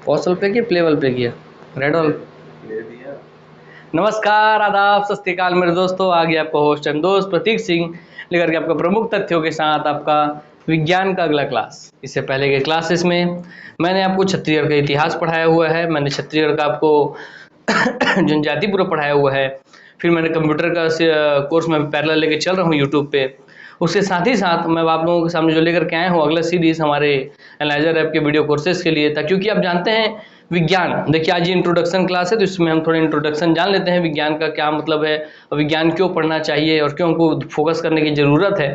पॉसल पे किया, प्ले वाल पे किया, रेड वाल ले दिया। नमस्कार, आदाब, सत श्री अकाल मेरे दोस्तों। आ गया आपका होस्ट एंड दोस्त प्रतीक सिंह लेकर के आपका प्रमुख तथ्यों के साथ आपका विज्ञान का अगला क्लास। इससे पहले के क्लासेस में मैंने आपको छत्तीसगढ़ का इतिहास पढ़ाया हुआ है, मैंने छत्तीसगढ़ का आपको जनजाति पूरा पढ़ाया हुआ है, फिर मैंने कंप्यूटर का कोर्स में पैरेलल लेके चल रहा हूँ यूट्यूब पे। उसके साथ ही साथ मैं आप लोगों के सामने जो लेकर के आया हूँ अगला सीरीज हमारे एनालाइजर ऐप के वीडियो कोर्सेज के लिए था, क्योंकि आप जानते हैं विज्ञान, देखिए आज ये इंट्रोडक्शन क्लास है तो इसमें हम थोड़ा इंट्रोडक्शन जान लेते हैं, विज्ञान का क्या मतलब है और विज्ञान क्यों पढ़ना चाहिए और क्यों हमको फोकस करने की ज़रूरत है।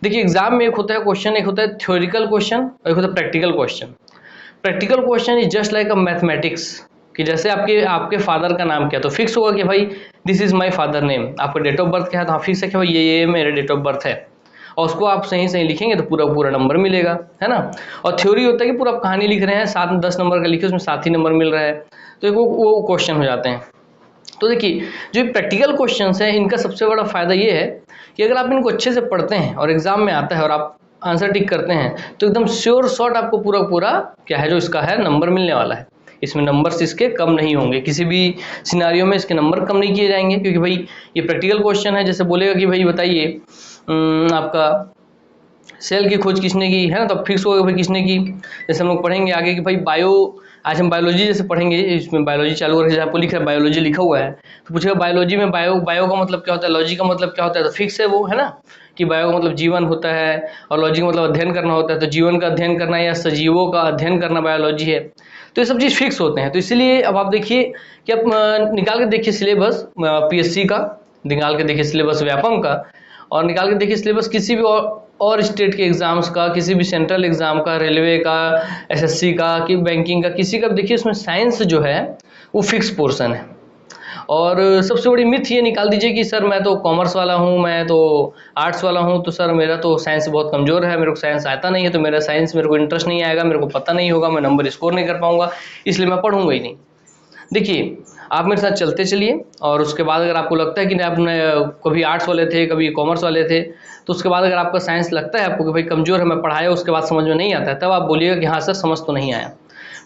देखिए एग्जाम में एक होता है क्वेश्चन, एक होता है थ्योरिकल क्वेश्चन और एक होता है practical question. Practical question is just like a mathematics, कि जैसे आपके फादर का नाम क्या, तो फिक्स होगा कि भाई this is my father name. आपका डेट ऑफ बर्थ क्या है, तो फिक्स है कि भाई ये मेरा डेट ऑफ बर्थ है, और उसको आप सही सही लिखेंगे तो पूरा पूरा नंबर मिलेगा, है ना। और थ्योरी होता है कि पूरा आप कहानी लिख रहे हैं, 7-10 नंबर का लिखे, उसमें 7 ही नंबर मिल रहा है, तो वो क्वेश्चन हो जाते हैं। तो देखिए जो प्रैक्टिकल क्वेश्चंस हैं इनका सबसे बड़ा फायदा ये है कि अगर आप इनको अच्छे से पढ़ते हैं और एग्जाम में आता है और आप आंसर टिक करते हैं तो एकदम श्योर शॉट आपको पूरा पूरा क्या है जो इसका है नंबर मिलने वाला है। इसमें नंबर्स इसके कम नहीं होंगे, किसी भी सिनारियो में इसके नंबर कम नहीं किए जाएंगे, क्योंकि भाई ये प्रैक्टिकल क्वेश्चन है। जैसे बोलेगा कि भाई बताइए आपका सेल की खोज किसने की, है ना, तो फिक्स होगा भाई किसने की। जैसे हम लोग पढ़ेंगे आगे कि भाई बायो, आज हम बायोलॉजी जैसे पढ़ेंगे, इसमें बायोलॉजी चालू करके आपको लिखा है बायोलॉजी लिखा हुआ है, तो पूछेगा बायोलॉजी में बायो का मतलब क्या होता है, लॉजी का मतलब क्या होता है, तो फिक्स है वो, है ना, कि बायो का मतलब जीवन होता है और लॉजी का मतलब अध्ययन करना होता है, तो जीवन का अध्ययन करना या सजीवों का अध्ययन करना बायोलॉजी है। तो ये सब चीज़ फिक्स होते हैं। तो इसलिए अब आप देखिए कि आप निकाल के देखिए सिलेबस पीएससी का, निकाल के देखिए सिलेबस व्यापम का, और निकाल के देखिए सिलेबस किसी भी और स्टेट के एग्जाम्स का, किसी भी सेंट्रल एग्जाम का, रेलवे का, एसएससी का, कि बैंकिंग का, किसी का देखिए उसमें साइंस जो है वो फिक्स पोर्शन है। और सबसे बड़ी मिथ ये निकाल दीजिए कि सर मैं तो कॉमर्स वाला हूँ, मैं तो आर्ट्स वाला हूँ, तो सर मेरा तो साइंस बहुत कमज़ोर है, मेरे को साइंस आता नहीं है, तो मेरा साइंस मेरे को इंटरेस्ट नहीं आएगा, मेरे को पता नहीं होगा, मैं नंबर स्कोर नहीं कर पाऊंगा, इसलिए मैं पढ़ूंगा ही नहीं। देखिए आप मेरे साथ चलते चलिए, और उसके बाद अगर आपको लगता है कि आपने कभी आर्ट्स वाले थे कभी कॉमर्स वाले थे, तो उसके बाद अगर आपका साइंस लगता है आपको कि भाई कमज़ोर है, मैं पढ़ाया उसके बाद समझ में नहीं आता है, तब आप बोलिएगा कि हाँ सर समझ तो नहीं आया।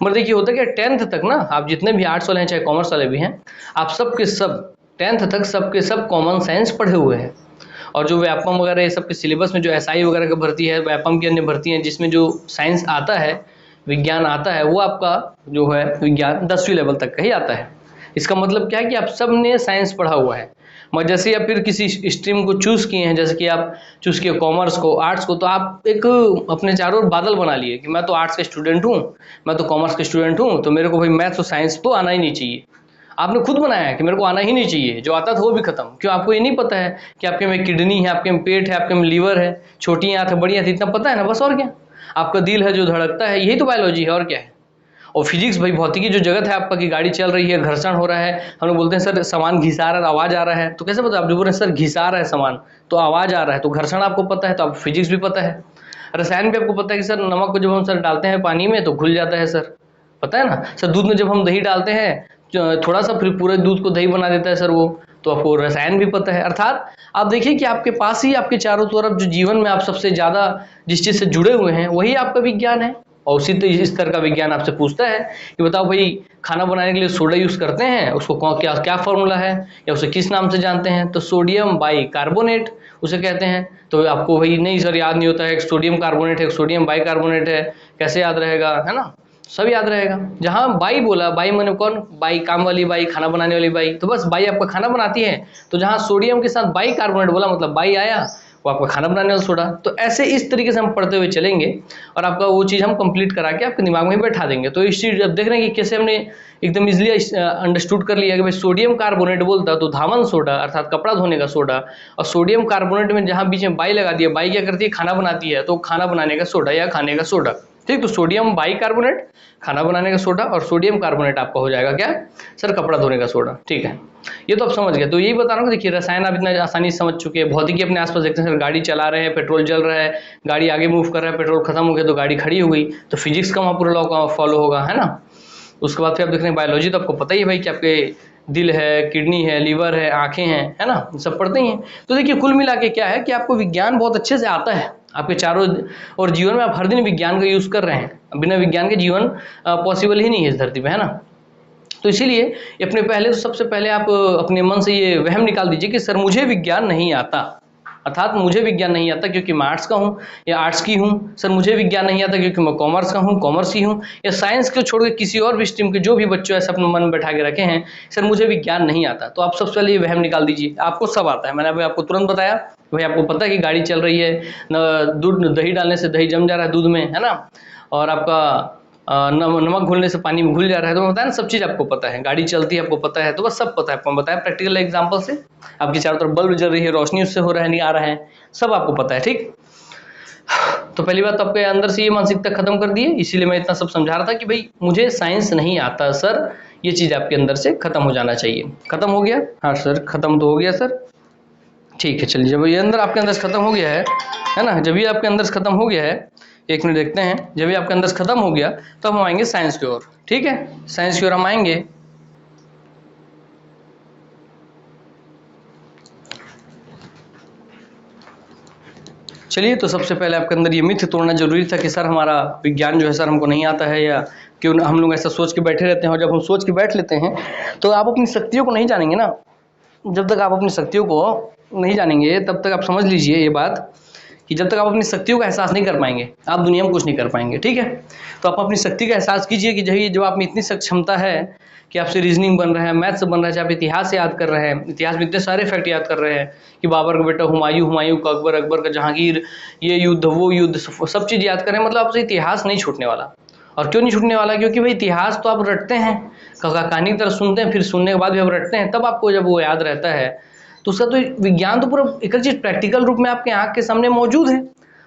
मगर देखिए होता है कि 10th तक ना, आप जितने भी आर्ट्स वाले हैं चाहे कॉमर्स वाले भी हैं, आप सब के सब 10th तक सबके सब कॉमन साइंस पढ़े हुए हैं। और जो व्यापम वगैरह ये सब के सिलेबस में जो एसआई वगैरह की भर्ती है, व्यापम की अन्य भर्ती है जिसमें जो साइंस आता है, विज्ञान आता है, वो आपका जो है विज्ञान 10वीं लेवल तक का ही आता है। इसका मतलब क्या है कि आप सब ने साइंस पढ़ा हुआ है। मगर जैसे आप फिर किसी स्ट्रीम को चूज़ किए हैं, जैसे कि आप चूज़ किए कॉमर्स को, आर्ट्स को, तो आप एक अपने चारों ओर बादल बना लिए कि मैं तो आर्ट्स का स्टूडेंट हूँ, मैं तो कॉमर्स का स्टूडेंट हूँ, तो मेरे को भाई मैथ्स और साइंस तो आना ही नहीं चाहिए। आपने खुद बनाया है कि मेरे को आना ही नहीं चाहिए, जो आता था वो भी खत्म। क्यों? आपको ये नहीं पता है कि आपके में किडनी है, आपके में पेट है, आपके में लीवर है, छोटी आंख है, बड़ी आंख, इतना पता है ना, बस। और क्या? आपका दिल है जो धड़कता है, यही तो बायोलॉजी है, और क्या है। और फिजिक्स भाई भौतिकी जो जगत है आपका, की गाड़ी चल रही है, घर्षण हो रहा है, हम लोग बोलते हैं सर सामान घिसा रहा है, आवाज आ रहा है, तो कैसे पता? आप जो बोल रहे हैं सर घिसा रहा है सामान, तो आवाज आ रहा है, तो घर्षण आपको पता है, तो आप फिजिक्स भी पता है। रसायन भी आपको पता है कि सर नमक को जब हम सर डालते हैं पानी में तो घुल जाता है सर, पता है ना। सर दूध में जब हम दही डालते हैं थोड़ा सा, फिर पूरे दूध को दही बना देता है सर वो, तो आपको रसायन भी पता है। अर्थात आप देखिए कि आपके पास ही आपके चारों तरफ जो जीवन में आप सबसे ज़्यादा जिस चीज़ से जुड़े हुए हैं वही आपका विज्ञान है। और उसी तो इस तरह का विज्ञान आपसे पूछता है कि बताओ भाई खाना बनाने के लिए सोडा यूज़ करते हैं, उसको क्या क्या फॉर्मूला है या उसे किस नाम से जानते हैं, तो सोडियम बाई कार्बोनेट उसे कहते हैं। तो आपको भाई नहीं सर याद नहीं होता है, एक सोडियम कार्बोनेट है, एक सोडियम बाई कार्बोनेट है, कैसे याद रहेगा, है ना। सब याद रहेगा। जहाँ बाई बोला, बाई मैंने कौन, बाई काम वाली बाई, खाना बनाने वाली बाई, तो बस बाई आपका खाना बनाती है। तो जहाँ सोडियम के साथ बाई कार्बोनेट बोला मतलब बाई आया, वो आपका खाना बनाने वाला सोडा। तो ऐसे इस तरीके से हम पढ़ते हुए चलेंगे और आपका वो चीज़ हम कंप्लीट करा के आपके दिमाग में बैठा देंगे। तो इस चीज़ अब देख रहे हैं कि कैसे हमने एकदम इजिली अंडरस्टूड कर लिया कि भाई सोडियम कार्बोनेट बोलता तो धावन सोडा अर्थात कपड़ा धोने का सोडा, और सोडियम कार्बोनेट में जहाँ बीच में बाई लगा दिया, बाई क्या करती है, खाना बनाती है, तो खाना बनाने का सोडा या खाने का सोडा। ठीक, तो सोडियम बाई कार्बोनेट खाना बनाने का सोडा, और सोडियम कार्बोनेट आपका हो जाएगा क्या सर, कपड़ा धोने का सोडा। ठीक है, ये तो आप समझ गए। तो यही बता रहा हूँ, देखिए रसायन आप इतना आसानी से समझ चुके हैं। भौतिकी अपने आसपास देखते हैं सर, गाड़ी चला रहे हैं, पेट्रोल जल रहा है, गाड़ी आगे मूव कर रहा है, पेट्रोल खत्म हो गया तो गाड़ी खड़ी हो गई, तो फिजिक्स का वहाँ पूरा लॉ फॉलो होगा, है ना। उसके बाद फिर आप देख रहे हैं बायोलॉजी, तो आपको पता ही है भाई कि आपके दिल है, किडनी है, लीवर है, आंखें हैं, है ना, सब पढ़ते ही हैं। तो देखिए कुल मिला के क्या है कि आपको विज्ञान बहुत अच्छे से आता है, आपके चारों और जीवन में आप हर दिन विज्ञान का यूज कर रहे हैं। बिना विज्ञान के जीवन पॉसिबल ही नहीं है इस धरती पे, है ना। तो इसीलिए अपने पहले तो सबसे पहले आप अपने मन से ये वहम निकाल दीजिए कि सर मुझे विज्ञान नहीं आता, अर्थात मुझे विज्ञान नहीं आता क्योंकि मैं आर्ट्स का हूँ या आर्ट्स की हूँ। सर मुझे विज्ञान नहीं आता क्योंकि मैं कॉमर्स का हूँ, कॉमर्स की हूँ, या साइंस को छोड़ के किसी और भी स्ट्रीम के जो भी बच्चों ऐसे अपने मन में बैठा के रखे हैं, सर मुझे विज्ञान नहीं आता। तो आप सबसे पहले ये वहम निकाल दीजिए, आपको सब आता है। मैंने अभी आपको तुरंत बताया, भाई आपको पता है कि गाड़ी चल रही है, दूध दही डालने से दही जम जा रहा है दूध में, है ना, और आपका नमक घुलने से पानी में घुल जा रहा है। तो बताया ना, सब चीज़ आपको पता है, गाड़ी चलती है आपको पता है, तो बस सब पता है आपको बताया प्रैक्टिकल एग्जांपल से। आपकी चारों तरफ बल्ब जल रही है, रोशनी उससे हो रहा है, नहीं आ रहा है, सब आपको पता है, ठीक। तो पहली बात तो आपके अंदर से ये मानसिकता खत्म कर दी है, इसीलिए मैं इतना सब समझा रहा था कि भाई मुझे साइंस नहीं आता सर, ये चीज़ आपके अंदर से खत्म हो जाना चाहिए। खत्म हो गया? हाँ सर खत्म तो हो गया सर, ठीक है। चलिए, जब ये अंदर आपके अंदर से खत्म हो गया है ना, जब ये आपके अंदर से खत्म हो गया है, एक मिनट देखते हैं, जब ये आपके अंदर से खत्म हो गया तो हम आएंगे साइंस की ओर, ठीक है। साइंस की ओर हम आएंगे। चलिए, तो सबसे पहले आपके अंदर ये मिथ तोड़ना जरूरी था कि सर हमारा विज्ञान जो है सर हमको नहीं आता है, या क्यों हम लोग ऐसा सोच के बैठे रहते हैं। और जब हम सोच के बैठ लेते हैं तो आप अपनी शक्तियों को नहीं जानेंगे ना। जब तक आप अपनी शक्तियों को नहीं जानेंगे तब तक आप समझ लीजिए ये बात कि जब तक आप अपनी शक्तियों का एहसास नहीं कर पाएंगे आप दुनिया में कुछ नहीं कर पाएंगे, ठीक है। तो आप अपनी शक्ति का एहसास कीजिए कि जब आप में इतनी क्षमता है कि आपसे रीजनिंग बन रहा है, मैथ्स बन रहा है, चाहे आप इतिहास याद कर रहे हैं, इतिहास में इतने सारे फैक्ट याद कर रहे हैं कि बाबर का बेटा हुमायूं, हुमायूं का अकबर, अकबर का जहांगीर, ये युद्ध वो युद्ध, सब चीज़ याद कर रहे हैं, मतलब आपसे इतिहास नहीं छूटने वाला। और क्यों नहीं छूटने वाला? क्योंकि भाई इतिहास तो आप रटते हैं, कहानी की तरह सुनते हैं, फिर सुनने के बाद भी आप रटते हैं, तब आपको जब वो याद रहता है तो उसका तो विज्ञान तो पूरा एक चीज़ प्रैक्टिकल रूप में आपके आँख के सामने मौजूद है।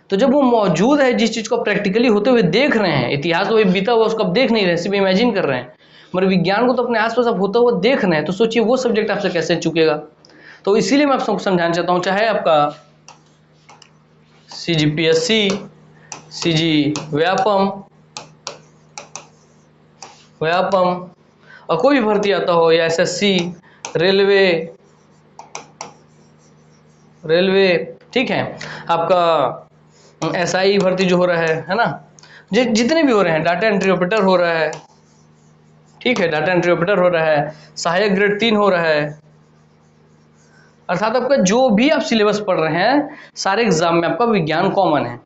तो जब वो मौजूद है, जिस चीज़ को प्रैक्टिकली होते हुए देख रहे हैं, इतिहास तो बीता हुआ उसको आप देख नहीं रहे, सिर्फ इमेजिन कर रहे हैं, मगर विज्ञान को तो अपने आसपास आप होता हुआ देख रहे हैं, तो सोचिए वो सब्जेक्ट आपसे कैसे चुकेगा। तो इसीलिए मैं आप सबको समझाना चाहता हूँ, चाहे आपका CGPSC, CG व्यापम और कोई भी भर्ती आता हो, या SSC, रेलवे, ठीक है, आपका SI भर्ती जो हो रहा है ना, जितने भी हो रहे हैं, डाटा एंट्री ऑपरेटर हो रहा है, ठीक है, डाटा एंट्री ऑपरेटर हो रहा है, सहायक ग्रेड 3 हो रहा है, अर्थात आपका जो भी आप सिलेबस पढ़ रहे हैं सारे एग्जाम में आपका विज्ञान कॉमन है।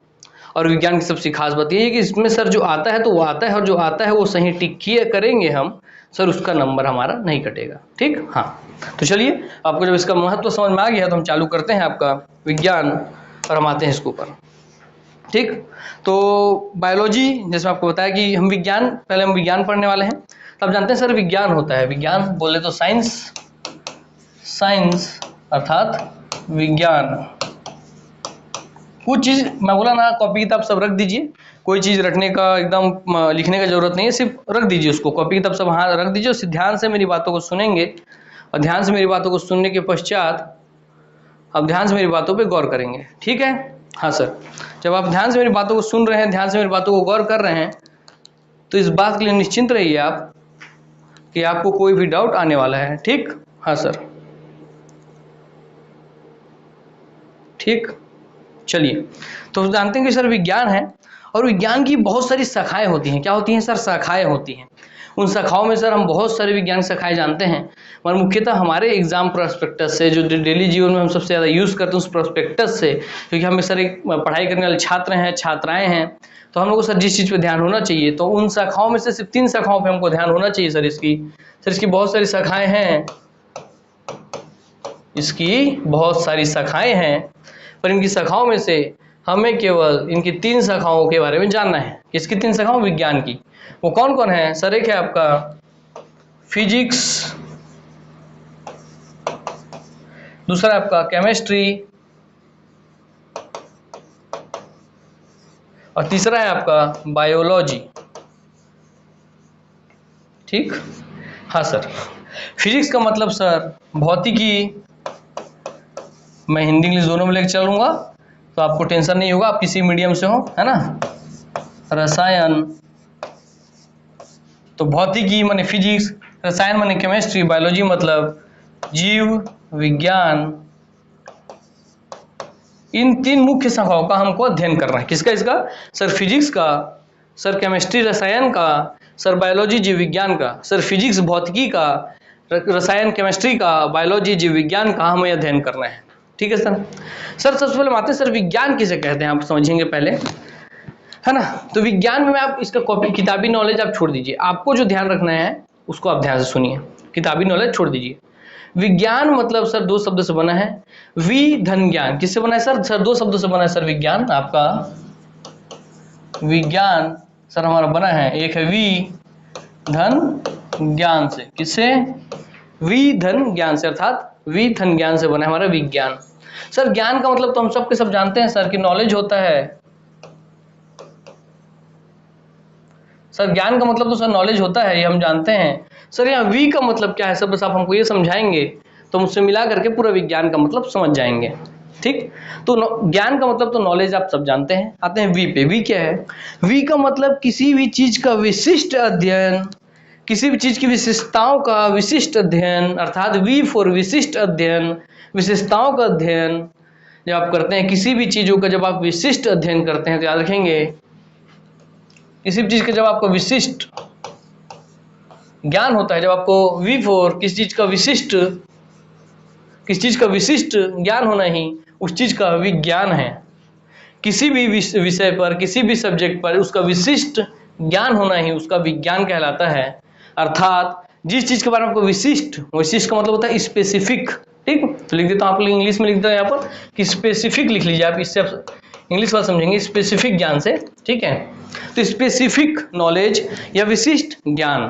और विज्ञान की सबसे खास बात यह है कि इसमें सर जो आता है तो वो आता है, और जो आता है वो सही टिक किए करेंगे हम, सर उसका नंबर हमारा नहीं कटेगा, ठीक। हाँ, तो चलिए, आपको जब इसका महत्व समझ में आ गया तो हम चालू करते हैं आपका विज्ञान और हम आते हैं इसके ऊपर, ठीक। तो बायोलॉजी, जैसे आपको बताया कि हम विज्ञान पढ़ने वाले हैं, तो आप जानते हैं सर विज्ञान होता है, विज्ञान बोले तो साइंस अर्थात विज्ञान। कुछ चीज़ मैं बोला ना, कॉपी किताब सब रख दीजिए, कोई चीज़ रखने का एकदम लिखने का जरूरत नहीं है, सिर्फ रख दीजिए उसको, कॉपी किताब सब हाँ रख दीजिए, उससे ध्यान से मेरी बातों को सुनेंगे, और ध्यान से मेरी बातों को सुनने के पश्चात अब ध्यान से मेरी बातों पे गौर करेंगे, ठीक है। हाँ सर, जब आप ध्यान से मेरी बातों को सुन रहे हैं, ध्यान से मेरी बातों को गौर कर रहे हैं, तो इस बात के लिए निश्चिंत रहिए आप कि आपको कोई भी डाउट आने वाला है, ठीक। हाँ सर, ठीक। चलिए, तो जानते हैं कि सर विज्ञान है, और विज्ञान की बहुत सारी शाखाएं होती हैं। क्या होती हैं सर? शाखाएं होती हैं। उन शाखाओं में सर हम बहुत सारे विज्ञान शाखाएं जानते हैं, मगर मुख्यतः हमारे एग्जाम प्रोस्पेक्टस से, जो डेली जीवन में हम सबसे ज़्यादा यूज़ करते हैं उस प्रोस्पेक्टस से, क्योंकि हमें सर एक पढ़ाई करने वाले छात्र हैं, छात्राएँ हैं, तो हम लोग को सर जिस चीज़ पे ध्यान होना चाहिए, तो उन शाखाओं में से सिर्फ 3 शाखाओं पे हमको ध्यान होना चाहिए सर। इसकी बहुत सारी शाखाएँ हैं, इसकी बहुत सारी शाखाएँ हैं, पर इनकी शाखाओं में से हमें केवल इनकी 3 शाखाओं के बारे में जानना है। किसकी 3 शाखाओं? विज्ञान की। वो कौन कौन है सर? एक है आपका फिजिक्स, दूसरा आपका केमिस्ट्री, और तीसरा है आपका बायोलॉजी, ठीक। हाँ सर, फिजिक्स का मतलब सर भौतिकी, मैं हिंदी इंग्लिश दोनों में लेकर चलूंगा, तो आपको टेंशन नहीं होगा, आप किसी मीडियम से हो, है ना। रसायन तो भौतिकी माने फिजिक्स, रसायन माने केमिस्ट्री, बायोलॉजी मतलब जीव विज्ञान, इन 3 मुख्य शाखाओं का हमको अध्ययन करना है। किसका? इसका सर फिजिक्स का, सर केमिस्ट्री रसायन का, सर बायोलॉजी जीव विज्ञान का, सर फिजिक्स भौतिकी का, रसायन केमिस्ट्री का, बायोलॉजी जीव विज्ञान का हमें अध्ययन करना है। ठीक है सर। सर सबसे पहले आते हैं सर विज्ञान किसे कहते हैं, आप समझेंगे पहले, है ना। तो विज्ञान में आप इसका कॉपी किताबी नॉलेज आप छोड़ दीजिए, आपको जो ध्यान रखना है उसको आप ध्यान से सुनिए, किताबी नॉलेज छोड़ दीजिए। विज्ञान मतलब सर 2 शब्द से बना है, वि धन ज्ञान। किससे बना है सर? सर 2 शब्दों से बना है सर विज्ञान। आपका विज्ञान सर हमारा बना है, एक है वि धन ज्ञान से। किससे? वि धन ज्ञान से, अर्थात वि धन ज्ञान से बना है हमारा विज्ञान। सर ज्ञान का मतलब तो हम सबके सब जानते हैं सर कि नॉलेज होता है। सर ज्ञान का मतलब तो सर नॉलेज होता है, ये हम जानते हैं। सर यहाँ वी का मतलब क्या है सर, बस आप हमको ये समझाएंगे तो मुझसे मिला करके पूरा विज्ञान का मतलब समझ जाएंगे। ठीक, तो ज्ञान का मतलब तो नॉलेज आप सब जानते हैं। आते हैं वी पे। वी क्या है? वी का मतलब किसी भी चीज का विशिष्ट अध्ययन, किसी भी चीज की विशेषताओं का विशिष्ट अध्ययन, अर्थात वी फॉर विशिष्ट अध्ययन, विशेषताओं का अध्ययन जब आप करते हैं, किसी भी चीजों का जब आप विशिष्ट अध्ययन करते हैं तो याद रखेंगे, किसी भी चीज का जब आपको विशिष्ट ज्ञान होता है, जब आपको वी फोर किसी चीज का विशिष्ट, किसी चीज का विशिष्ट ज्ञान होना ही उस चीज का विज्ञान है। किसी भी विषय पर, किसी भी सब्जेक्ट पर उसका विशिष्ट ज्ञान होना ही उसका विज्ञान कहलाता है। अर्थात जिस चीज के बारे में आपको विशिष्ट, विशिष्ट का मतलब होता है स्पेसिफिक। ठीक, तो लिख देता हूं, आप लोग इंग्लिश में लिख देता हूं यहाँ पर कि स्पेसिफिक लिख लीजिए आप, इससे आप इंग्लिश वाला समझेंगे स्पेसिफिक ज्ञान से। ठीक है, तो स्पेसिफिक नॉलेज या विशिष्ट ज्ञान,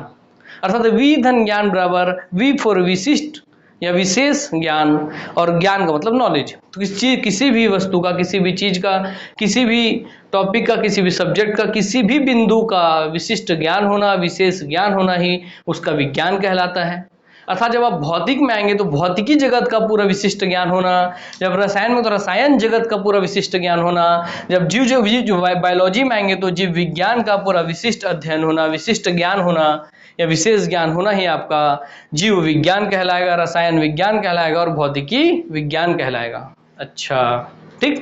अर्थात वी धन ज्ञान बराबर वी फॉर विशिष्ट या विशेष ज्ञान, और ज्ञान का मतलब नॉलेज। तो किसी भी वस्तु का, किसी भी चीज का, किसी भी टॉपिक का, किसी भी सब्जेक्ट का, किसी भी बिंदु का विशिष्ट ज्ञान होना, विशेष ज्ञान होना ही उसका विज्ञान कहलाता है। अर्थात जब आप भौतिक में आएंगे तो भौतिकी जगत का पूरा विशिष्ट ज्ञान होना, जब रसायन में तो रसायन जगत का पूरा विशिष्ट ज्ञान होना, जब जीव बायोलॉजी में आएंगे तो जीव विज्ञान का पूरा विशिष्ट अध्ययन होना, विशिष्ट ज्ञान होना या विशेष ज्ञान होना ही आपका जीव विज्ञान कहलाएगा, रसायन विज्ञान कहलाएगा और भौतिकी विज्ञान कहलाएगा। अच्छा, ठीक,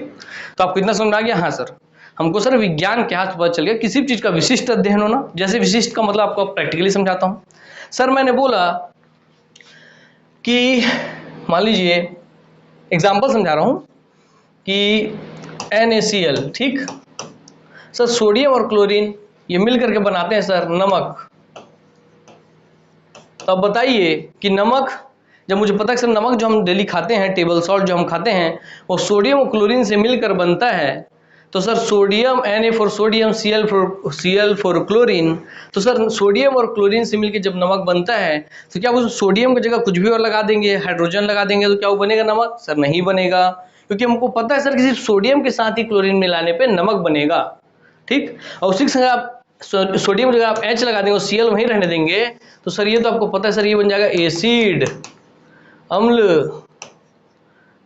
तो आपको इतना समझ आ गया? हाँ सर, हमको सर विज्ञान क्या पता चल गया, किसी भी चीज का विशिष्ट अध्ययन होना। जैसे विशिष्ट का मतलब आपको प्रैक्टिकली समझाता हूँ। सर मैंने बोला कि मान लीजिए, एग्जाम्पल समझा रहा हूं कि NaCl, ठीक सर, सोडियम और क्लोरीन ये मिल करके बनाते हैं सर नमक। तो अब बताइए कि नमक, जब मुझे पता है सर नमक जो हम डेली खाते हैं, टेबल सॉल्ट जो हम खाते हैं, वो सोडियम और क्लोरीन से मिलकर बनता है। तो sir sodium, Na for sodium, Cl for chlorine, तो सर सोडियम और क्लोरीन से मिलकर जब नमक बनता है तो क्या उस सोडियम की जगह कुछ भी और लगा देंगे, हाइड्रोजन लगा देंगे, तो क्या वो बनेगा नमक? सर नहीं बनेगा, क्योंकि हमको पता है सर कि सिर्फ सोडियम के साथ ही क्लोरीन मिलाने पे नमक बनेगा। ठीक, और उसी के संग आप सोडियम जगह आप H लगा देंगे और Cl वहीं रहने देंगे, तो सर ये तो आपको पता है सर ये बन जाएगा एसिड, अम्ल।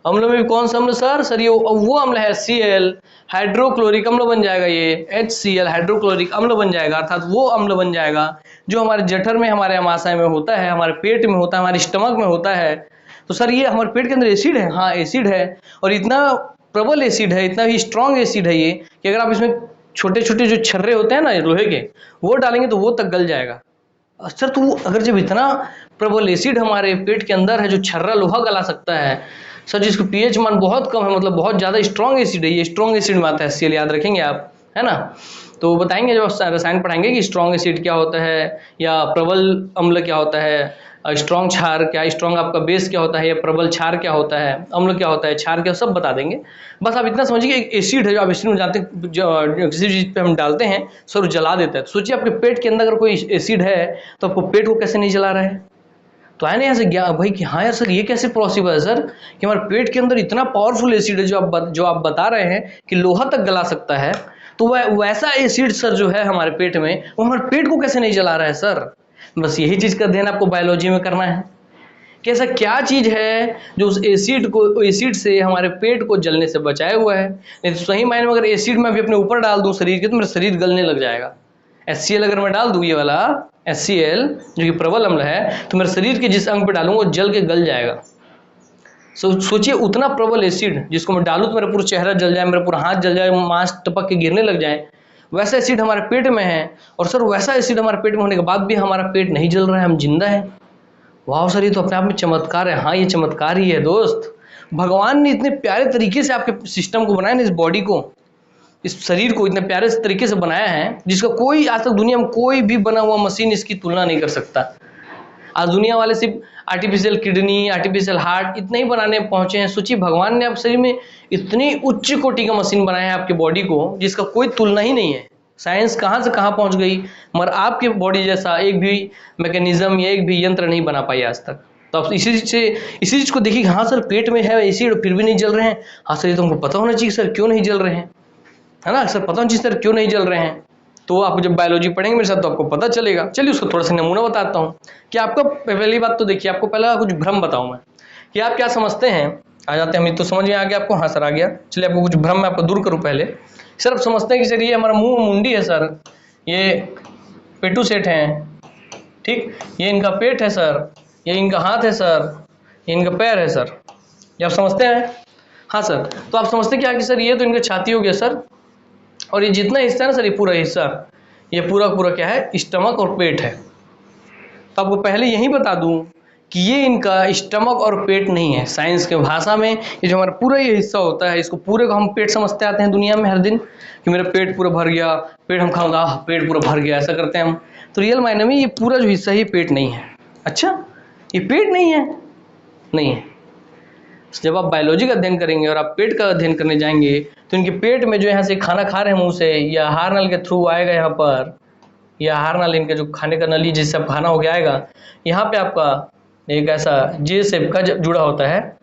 अम्ल में भी कौन सा अम्ल सर? सर ये वो अम्ल है Cl, हाइड्रोक्लोरिक अम्ल बन जाएगा, ये HCl हाइड्रोक्लोरिक अम्ल बन जाएगा। अर्थात वो अम्ल बन जाएगा जो हमारे जठर में, हमारे अमाशय में होता है, हमारे पेट में होता है, हमारे स्टमक में होता है। तो सर ये हमारे पेट के अंदर एसिड है, हाँ एसिड है, और इतना प्रबल एसिड है, इतना ही स्ट्रॉन्ग एसिड है ये कि अगर आप इसमें छोटे छोटे जो छर्रे होते हैं ना लोहे के, वो डालेंगे तो वो तक गल जाएगा। सर तो अगर जब इतना प्रबल एसिड हमारे पेट के अंदर है जो छर्रा लोहा गला सकता है सर, जिसको पीएच मान बहुत कम है, मतलब बहुत ज्यादा स्ट्रॉन्ग एसिड है, ये स्ट्रॉन्ग एसिड में आता है HCl, याद रखेंगे आप, है ना। तो बताएंगे जब रसायन पढ़ाएंगे कि स्ट्रॉन्ग एसिड क्या होता है या प्रबल अम्ल क्या होता है, स्ट्रॉन्ग क्षार क्या, स्ट्रॉन्ग आपका बेस क्या होता है, या प्रबल क्षार क्या होता है, अम्ल क्या होता है, क्षार क्या, सब बता देंगे। बस आप इतना समझिए कि एसिड है जो आप एसिड में जानते हैं, जो किसी चीज पे हम डालते हैं सर जला देता है। तो सोचिए आपके पेट के अंदर अगर कोई एसिड है तो आपको पेट को कैसे नहीं जला रहा है? तो है ना यहाँ से भाई कि हाँ यार सर ये कैसे पॉसिबल है सर कि हमारे पेट के अंदर इतना पावरफुल एसिड है जो आप बता रहे हैं कि लोहा तक गला सकता है, तो वह वैसा एसिड सर जो है हमारे पेट में, वो हमारे पेट को कैसे नहीं जला रहा है सर? बस यही चीज का अध्ययन आपको बायोलॉजी में करना है कि ऐसा क्या चीज है जो उस एसिड से हमारे पेट को जलने से बचाए हुआ है। नहीं तो सही मायने में अगर एसिड मैं भी अपने ऊपर डाल दूं शरीर के तो मेरा शरीर गलने लग जाएगा। HCl अगर मैं डाल दूं, ये वाला HCl जो कि प्रबल अम्ल है, तो मेरे शरीर के जिस अंग पे डालूंगा वो जल के गल जाएगा। सोचिए उतना प्रबल एसिड जिसको मैं डालूं तो मेरा पूरा चेहरा जल जाए, मेरा पूरा हाथ जल जाए, मांस टपक के गिरने लग जाए, वैसा एसिड हमारे पेट में है। और सर वैसा एसिड हमारे पेट में होने के बाद भी हमारा पेट नहीं जल रहा है, हम जिंदा हैं। वाह सर, ये तो अपने आप में चमत्कार है। हाँ, ये चमत्कार ही है दोस्त। भगवान ने इतने प्यारे तरीके से आपके सिस्टम को बनाया ना, इस बॉडी को, इस शरीर को इतने प्यारे तरीके से बनाया है जिसका कोई आज तक दुनिया में कोई भी बना हुआ मशीन इसकी तुलना नहीं कर सकता। आज दुनिया वाले सिर्फ आर्टिफिशियल किडनी, आर्टिफिशियल हार्ट इतने ही बनाने पहुंचे हैं। सोचिए भगवान ने आप शरीर में इतनी उच्च कोटि का मशीन बनाया है आपकी बॉडी को जिसका कोई तुलना ही नहीं है। साइंस कहाँ से कहाँ पहुंच गई, मगर आपके बॉडी जैसा एक भी मैकेनिज्म या एक भी यंत्र नहीं बना पाई आज तक। तो आप इसी चीज को देखिए, हाँ सर पेट में है एसिड फिर भी नहीं जल रहे हैं। हाँ सर, ये तो हमको पता होना चाहिए सर क्यों नहीं जल रहे हैं, है ना सर, पता होना चाहिए सर क्यों नहीं जल रहे हैं। तो आप जब बायोलॉजी पढ़ेंगे मेरे साथ तो आपको पता चलेगा। चलिए उसको थोड़ा सा नमूना बताता हूँ कि आपका पहली बात तो देखिए, आपको पहला कुछ भ्रम बताऊँ मैं कि आप क्या समझते हैं। आ जाते हैं हम, तो समझ में आ गया आपको। हाँ सर आ गया। चलिए आपको कुछ भ्रम मैं आपको दूर करूँ पहले। सर आप समझते हैं कि सर ये हमारा मुंह मुंडी है सर, ये पेटू सेट हैं, ठीक, ये इनका पेट है सर, ये इनका हाथ है सर, ये इनका पैर है सर, ये आप समझते हैं। हाँ सर, तो आप समझते क्या कि सर ये तो इनका छाती हो गया सर, और ये जितना हिस्सा है ना सर, ये पूरा हिस्सा, ये पूरा पूरा क्या है, स्टमक और पेट है। तो आपको पहले यही बता दूं कि ये इनका स्टमक और पेट नहीं है। साइंस के भाषा में ये जो हमारा पूरा ये हिस्सा होता है, इसको पूरे को हम पेट समझते आते हैं दुनिया में हर दिन कि मेरा पेट पूरा भर गया, पेट हम खाऊंगा, पेट पूरा भर गया, ऐसा करते हैं हम। तो रियल मायने में ये पूरा जो हिस्सा है ये पेट नहीं है। अच्छा, ये पेट नहीं है? नहीं है। जब आप बायोलॉजी का अध्ययन करेंगे और आप पेट का अध्ययन करने जाएंगे तो इनके पेट में जो यहाँ से खाना खा रहे हैं मुंह से, या आहार नल के थ्रू आएगा यहाँ पर, या आहार नल इनका जो खाने का नली जिससे आप खाना हो गया आएगा, यहाँ पे आपका एक ऐसा जे शेप का जुड़ा होता है,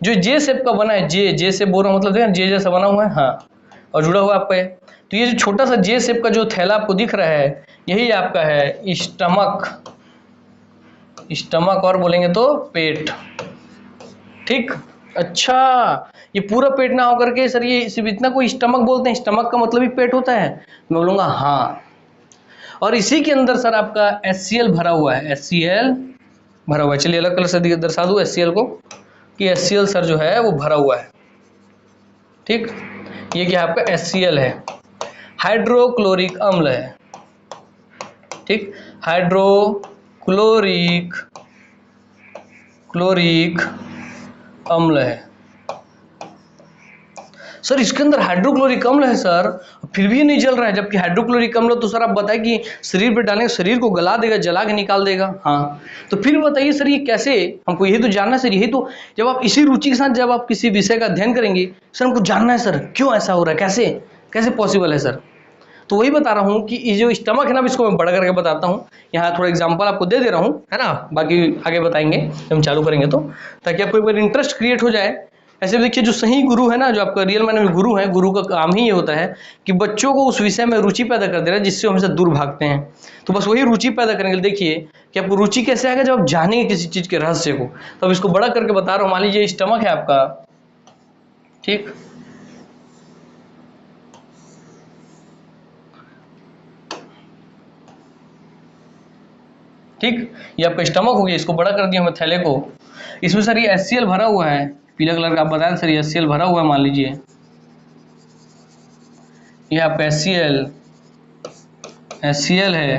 जो जे शेप का बना है, जे शेप बोल रहा हूँ, मतलब जे जैसा बना हुआ है, हाँ, और जुड़ा हुआ आपका है। तो ये जो छोटा सा जे शेप का जो थैला आपको दिख रहा है, यही आपका है स्टमक। स्टमक और बोलेंगे तो पेट, ठीक। अच्छा, ये पूरा पेट ना होकर के सर ये सिर्फ इतना कोई स्टमक बोलते हैं, स्टमक का मतलब ही पेट होता है? मैं बोलूँगा हाँ। और इसी के अंदर सर आपका HCl भरा हुआ है, HCl भरा हुआ है। चलिए अलग कलर से दर्शा दूँ HCl को कि HCl सर जो है वो भरा हुआ है, ठीक। ये क्या आपका HCl है, हाइड्रोक्लोरिक अम्ल है, ठीक, हाइड्रोक्लोरिक अम्ल है। सर इसके अंदर हाइड्रोक्लोरिक अम्ल है सर, फिर भी नहीं जल रहा है, जबकि हाइड्रोक्लोरिक अम्ल तो सर आप बताएं कि शरीर पे डालेंगे शरीर को गला देगा, जला के निकाल देगा। हाँ, तो फिर बताइए सर ये कैसे, हमको यही तो जानना है सर। यही तो जब आप इसी रुचि के साथ जब आप किसी विषय का अध्ययन करेंगे सर, हमको जानना है सर क्यों ऐसा हो रहा है, कैसे कैसे पॉसिबल है सर। तो वही बता रहा हूँ कि ये जो स्टमक है ना, इसको मैं बड़ा करके बताता हूँ। यहाँ थोड़ा एग्जांपल आपको दे रहा हूँ, है ना, बाकी आगे बताएंगे जब हम चालू करेंगे तो, ताकि आपको एक बार इंटरेस्ट क्रिएट हो जाए। ऐसे देखिए, जो सही गुरु है ना, जो आपका रियल मायने में गुरु है, गुरु का काम ही ये होता है कि बच्चों को उस विषय में रुचि पैदा कर दे रहा है जिससे हमेशा दूर भागते हैं। तो बस वही रुचि पैदा करने के लिए देखिए कि आपको रुचि कैसे आएगा, जब आप जानेंगे किसी चीज के रहस्य को। तो अब इसको बड़ा करके बता रहा हूँ। मान लीजिए स्टमक है आपका, ठीक, ठीक, ये आपका स्टमक हो गया। इसको बड़ा कर दिया हमें थैले को। इसमें सर ये HCl भरा हुआ है, पीला कलर का आप बताएं सर, ये HCl भरा हुआ है। मान लीजिए ये आपका HCl है।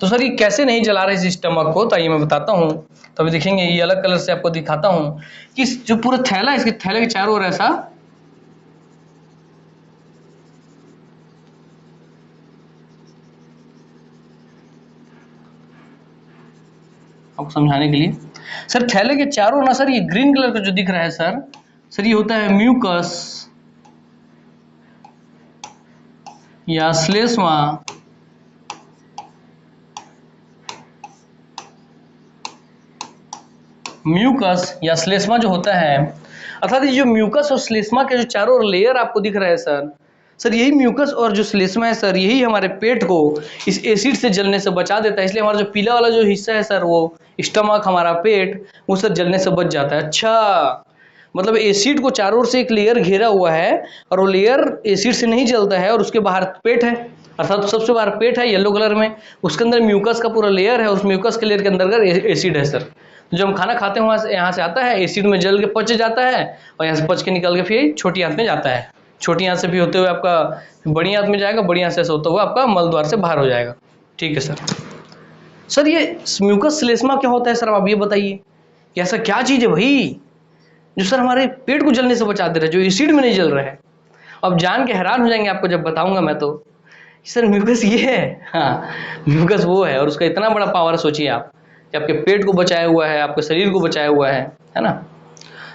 तो सर ये कैसे नहीं जला रहे इस स्टमक को, तो आइए मैं बताता हूँ। तो अभी देखेंगे, ये अलग कलर से आपको दिखाता हूँ कि जो पूरा थैला है, इसके थैले के चारों ओर ऐसा आपको समझाने के लिए, सर थैले के चारों ना सर, ये ग्रीन कलर का जो दिख रहा है सर ये होता है म्यूकस या श्लेष्मा। म्यूकस या श्लेष्मा जो होता है, अर्थात ये जो म्यूकस और श्लेष्मा के जो चारों लेयर आपको दिख रहा है सर यही म्यूकस और जो श्लेष्मा है सर, यही हमारे पेट को इस एसिड से जलने से बचा देता है। इसलिए हमारा जो पीला वाला जो हिस्सा है सर, वो स्टमक, हमारा पेट, वो सर जलने से बच जाता है। अच्छा, मतलब एसिड को चारों ओर से एक लेयर घेरा हुआ है और वो लेयर एसिड से नहीं जलता है, और उसके बाहर पेट है, अर्थात सबसे बाहर पेट है येलो कलर में, उसके अंदर म्यूकस का पूरा लेयर है, उस म्यूकस के लेयर के अंदर एसिड है सर। जो हम खाना खाते हैं वहाँ से, यहाँ से आता है, एसिड में जल के पच जाता है और यहाँ से पच के निकल के फिर छोटी आंत में जाता है। छोटी आंत से भी होते हुए आपका बड़ी आंत में जाएगा, बड़ी आंत से होता हुआ आपका मल द्वार से बाहर हो जाएगा। ठीक है सर। सर ये म्यूकस श्लेष्मा क्या होता है सर, आप ये बताइए कि ऐसा क्या चीज़ है भाई जो सर हमारे पेट को जलने से बचा दे रहा है, जो एसिड में नहीं जल रहा है। अब जान के हैरान हो जाएंगे आपको जब बताऊंगा मैं तो, सर म्यूकस ये है। हाँ, म्यूकस वो है और उसका इतना बड़ा पावर सोचिए आप कि आपके पेट को बचाया हुआ है, आपके शरीर को बचाया हुआ है ना।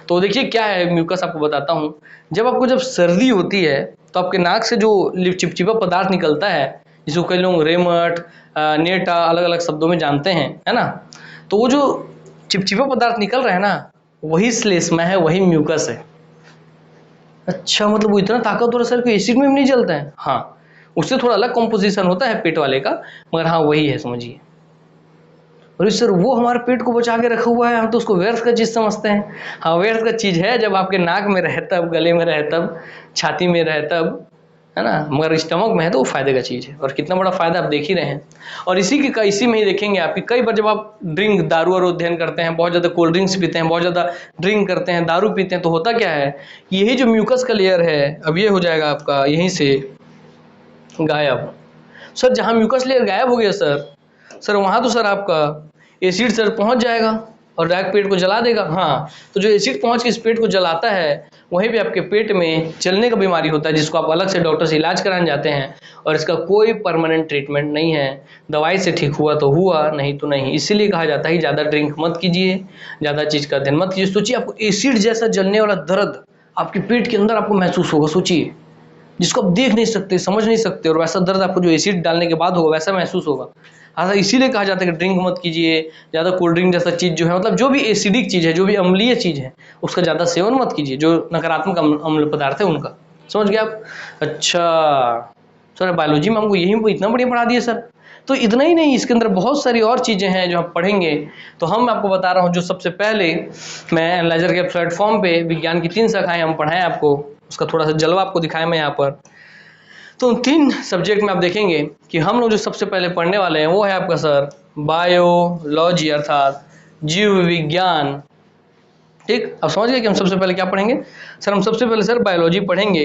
तो देखिए क्या है म्यूकस, आपको बताता हूँ। जब सर्दी होती है तो आपके नाक से जो चिपचिपा पदार्थ निकलता है, जिसको कई लोग रेमट, नेटा अलग अलग शब्दों में जानते हैं, है ना। तो वो जो चिपचिपा पदार्थ निकल रहा है ना, वही श्लेष्मा है, वही म्यूकस है। अच्छा, मतलब वो इतना ताकतवर है सर कि एसिड में भी नहीं जलता है। हाँ, उससे थोड़ा अलग कंपोजिशन होता है पेट वाले का, मगर हाँ वही है, समझिए। और सर वो हमारे पेट को बचा के रखा हुआ है, हम तो उसको व्यर्थ का चीज़ समझते हैं। हाँ, व्यर्थ का चीज़ है जब आपके नाक में रहे तब, गले में रहे तब, छाती में रहे तब, है ना। मगर स्टमक में है तो वो फायदे का चीज़ है, और कितना बड़ा फायदा आप देख ही रहे हैं। और इसी में ही देखेंगे आप कि कई बार जब आप दारू और अध्ययन करते हैं, बहुत ज़्यादा कोल्ड ड्रिंक्स पीते हैं, बहुत ज़्यादा ड्रिंक करते हैं, दारू पीते हैं, तो होता क्या है, यही जो म्यूकस का लेयर है अब ये हो जाएगा आपका यहीं से गायब। सर जहाँ म्यूकस लेयर गायब हो गया सर वहाँ तो सर आपका एसिड सर पहुँच जाएगा और डायरेक्ट पेट को जला देगा। हाँ, तो जो एसिड पहुँच के इस पेट को जलाता है, वहीं पे आपके पेट में चलने का बीमारी होता है, जिसको आप अलग से डॉक्टर से इलाज कराने जाते हैं, और इसका कोई परमानेंट ट्रीटमेंट नहीं है। दवाई से ठीक हुआ तो हुआ, नहीं तो नहीं। इसीलिए कहा जाता है ज़्यादा ड्रिंक मत कीजिए, ज़्यादा चीज़ का अध्ययन मत कीजिए। सोचिए आपको एसिड जैसा जलने वाला दर्द आपके पेट के अंदर आपको महसूस होगा, सोचिए, जिसको आप देख नहीं सकते, समझ नहीं सकते, और वैसा दर्द आपको जो एसिड डालने के बाद होगा वैसा महसूस होगा। हाँ, इसीलिए कहा जाता है कि ड्रिंक मत कीजिए, ज़्यादा कोल्ड ड्रिंक जैसा चीज़ जो है, मतलब जो भी एसिडिक चीज़ है, जो भी अम्लीय चीज़ है, उसका ज़्यादा सेवन मत कीजिए। जो नकारात्मक अम्ल पदार्थ है उनका, समझ गए आप। अच्छा सर, बायोलॉजी में हमको यही इतना बढ़िया पढ़ा दिया सर। तो इतना ही नहीं, इसके अंदर बहुत सारी और चीज़ें हैं जो हम पढ़ेंगे। तो हम आपको बता रहा हूँ, जो सबसे पहले मैं एनालाइजर के प्लेटफॉर्म पे विज्ञान की 3 शाखाएं हम पढ़ाएं आपको, उसका थोड़ा सा जलवा आपको दिखाएं मैं यहाँ पर। तो उन 3 सब्जेक्ट में आप देखेंगे कि हम लोग जो सबसे पहले पढ़ने वाले हैं वो है आपका सर बायोलॉजी, अर्थात जीव विज्ञान। ठीक, अब समझ गए कि हम सबसे पहले क्या पढ़ेंगे। सर हम सबसे पहले सर बायोलॉजी पढ़ेंगे,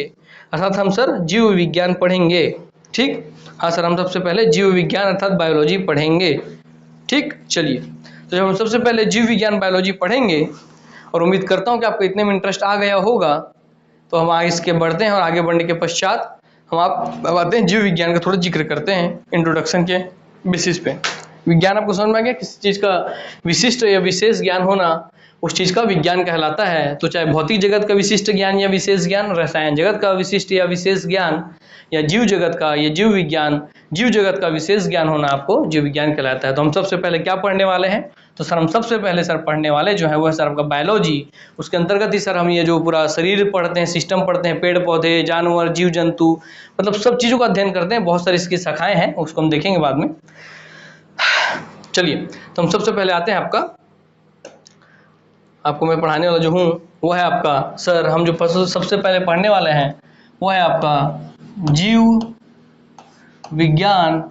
अर्थात हम सर जीव विज्ञान पढ़ेंगे। ठीक, हाँ सर, हम सबसे पहले जीव विज्ञान अर्थात बायोलॉजी पढ़ेंगे। ठीक, चलिए, तो जब हम सबसे पहले जीव विज्ञान बायोलॉजी पढ़ेंगे, और उम्मीद करता हूँ कि आपको इतने में इंटरेस्ट आ गया होगा, तो हम आगे इसके बढ़ते हैं। और आगे बढ़ने के पश्चात हम आप आते हैं जीव विज्ञान का थोड़ा जिक्र करते हैं इंट्रोडक्शन के बेसिस पे। विज्ञान आपको समझ में आ गया, किसी चीज़ का विशिष्ट या विशेष ज्ञान होना उस चीज़ का विज्ञान कहलाता है। तो चाहे भौतिक जगत का विशिष्ट ज्ञान या विशेष ज्ञान, रसायन जगत का विशिष्ट या विशेष ज्ञान, या जीव जगत का या जीव विज्ञान, जीव जगत का विशेष ज्ञान होना आपको जीव विज्ञान कहलाता है। तो हम सबसे पहले क्या पढ़ने वाले हैं, तो सर हम सबसे पहले सर पढ़ने वाले जो है वो है सर आपका बायोलॉजी। उसके अंतर्गत ही सर हम ये जो पूरा शरीर पढ़ते हैं, सिस्टम पढ़ते हैं, पेड़ पौधे, जानवर, जीव जंतु, मतलब सब चीज़ों का अध्ययन करते हैं। बहुत सारी इसकी शाखाएं हैं, उसको हम देखेंगे बाद में। चलिए, तो हम सबसे पहले आते हैं आपको मैं पढ़ाने वाला जो हूँ वो है आपका सर, हम जो सबसे पहले पढ़ने वाले हैं वो है आपका जीव विज्ञान,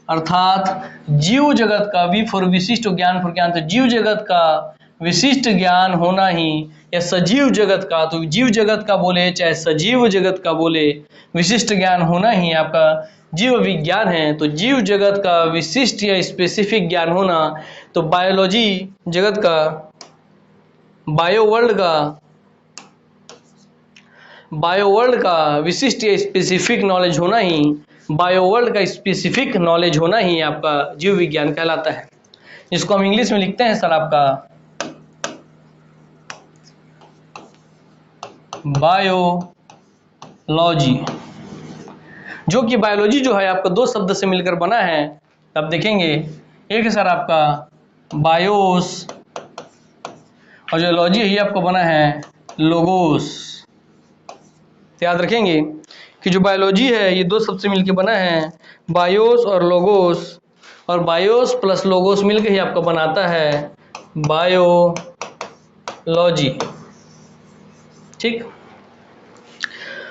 अर्थात जीव जगत का, वी फॉर विशिष्ट, ज्ञान फॉर ज्ञान, तो जीव जगत का विशिष्ट ज्ञान होना ही, या सजीव जगत का, तो जीव जगत का बोले चाहे सजीव जगत का बोले, विशिष्ट ज्ञान होना ही आपका जीव विज्ञान है। तो जीव जगत का विशिष्ट या स्पेसिफिक ज्ञान होना, तो बायोलॉजी जगत का, बायो वर्ल्ड का विशिष्ट या स्पेसिफिक नॉलेज होना ही, बायो वर्ल्ड का स्पेसिफिक नॉलेज होना ही आपका जीव विज्ञान कहलाता है, जिसको हम इंग्लिश में लिखते हैं सर आपका बायोलॉजी। जो कि बायोलॉजी जो है आपका 2 शब्द से मिलकर बना है। आप देखेंगे, एक है सर आपका बायोस, और जो लॉजी है आपको बना है लोगोस। तो याद रखेंगे कि जो बायोलॉजी है ये 2 शब्द से मिलकर बना है, बायोस और लोगोस, और बायोस प्लस लोगोस मिलकर ही आपका बनाता है बायोलॉजी। ठीक,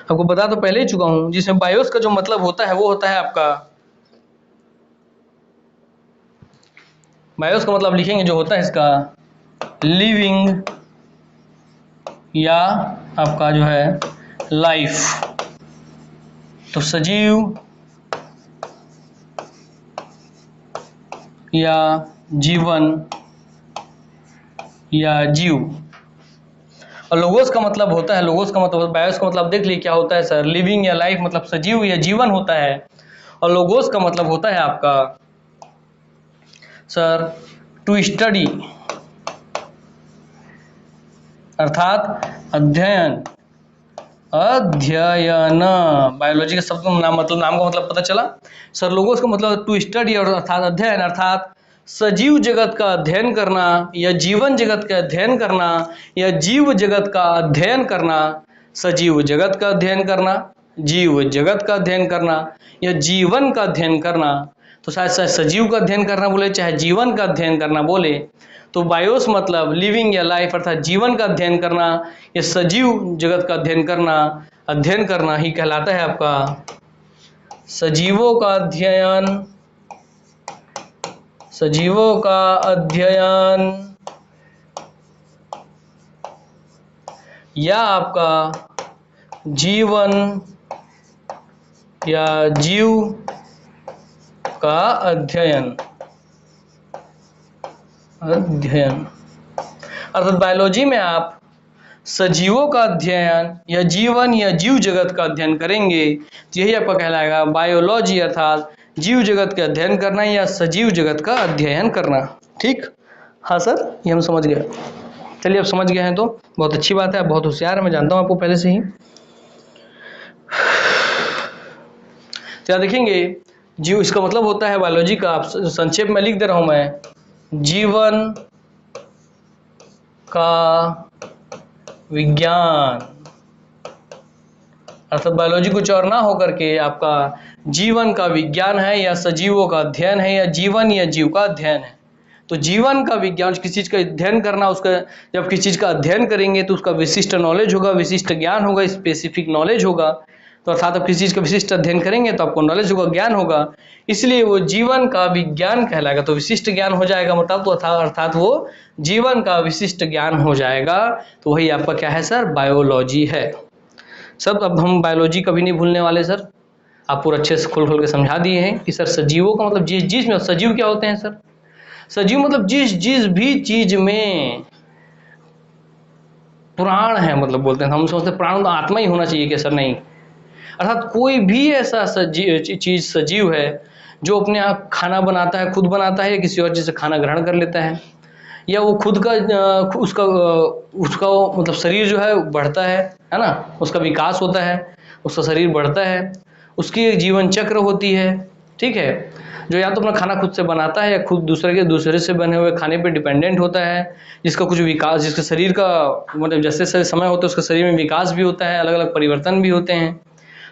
आपको बता तो पहले ही चुका हूं, जिसमें बायोस का जो मतलब होता है वो होता है आपका बायोस का मतलब लिखेंगे जो होता है इसका लिविंग या आपका जो है लाइफ। तो सजीव या जीवन या जीव। और लोगोस का मतलब होता है, लोगोस का मतलब, बायोस का मतलब देख लीजिए क्या होता है सर, लिविंग या लाइफ मतलब सजीव या जीवन होता है। और लोगोस का मतलब होता है आपका सर टू स्टडी, अर्थात अध्ययन, अध्ययन। बायोलॉजी का शब्द नाम मतलब नाम का मतलब पता चला सर। लोगोस का मतलब टू स्टडी और अर्थात अध्ययन, अर्थात सजीव जगत का अध्ययन करना या जीवन जगत का अध्ययन करना या जीव जगत का अध्ययन करना। सजीव जगत का अध्ययन करना, जीव जगत का अध्ययन करना या जीवन का अध्ययन करना। तो शायद सजीव का अध्ययन करना बोले चाहे जीवन का अध्ययन करना बोले, तो बायोस मतलब लिविंग या लाइफ अर्थात जीवन का अध्ययन करना या सजीव जगत का अध्ययन करना ही कहलाता है आपका सजीवों का अध्ययन, सजीवों का अध्ययन या आपका जीवन या जीव का अध्ययन, अर्थात बायोलॉजी में आप सजीवों का अध्ययन या जीवन या जीव जगत का अध्ययन करेंगे तो यही आपका कहलाएगा बायोलॉजी, अर्थात जीव जगत का अध्ययन करना या सजीव जगत का अध्ययन करना। ठीक, हाँ सर, ये हम समझ गए। चलिए अब समझ गए हैं तो बहुत अच्छी बात है, आप बहुत होशियार है, मैं जानता हूँ आपको पहले से ही। तो देखेंगे जीव, इसका मतलब होता है बायोलॉजी का, आप संक्षेप में लिख दे रहा हूं मैं, जीवन का विज्ञान। अर्थात बायोलॉजी कुछ और ना होकर के आपका जीवन का विज्ञान है या सजीवों का अध्ययन है या जीवन या जीव का अध्ययन है। तो जीवन का विज्ञान, किसी चीज का अध्ययन करना, उसका जब किसी चीज का अध्ययन करेंगे तो उसका विशिष्ट नॉलेज होगा, विशिष्ट ज्ञान होगा, स्पेसिफिक नॉलेज होगा। तो अर्थात आप किसी चीज का विशिष्ट अध्ययन करेंगे तो आपको नॉलेज होगा, ज्ञान होगा, इसलिए वो जीवन का विज्ञान कहलाएगा। तो विशिष्ट ज्ञान हो जाएगा मतलब, तो अर्थात वो जीवन का विशिष्ट ज्ञान हो जाएगा। तो वही आपका क्या है सर, बायोलॉजी है। सब अब हम बायोलॉजी कभी नहीं भूलने वाले सर, आप पूरा अच्छे से खोल के समझा दिए हैं कि सर सजीवों का मतलब जिस में, सजीव क्या होते हैं सर, सजीव मतलब जिस भी चीज में प्राण है, मतलब बोलते हैं हम समझते प्राण तो आत्मा ही होना चाहिए क्या सर, नहीं, अर्थात कोई भी ऐसा चीज सजीव है जो अपने आप खाना बनाता है, खुद बनाता है या किसी और चीज से खाना ग्रहण कर लेता है, या वो खुद का उसका मतलब शरीर जो है बढ़ता है ना, उसका विकास होता है, उसका शरीर बढ़ता है, उसकी एक जीवन चक्र होती है। ठीक है, जो या तो अपना खाना खुद से बनाता है या खुद दूसरे से बने हुए खाने पे डिपेंडेंट होता है, जिसका कुछ विकास, जिसके शरीर का मतलब जैसे जैसे समय होता है उसके शरीर में विकास भी होता है, अलग अलग परिवर्तन भी होते हैं।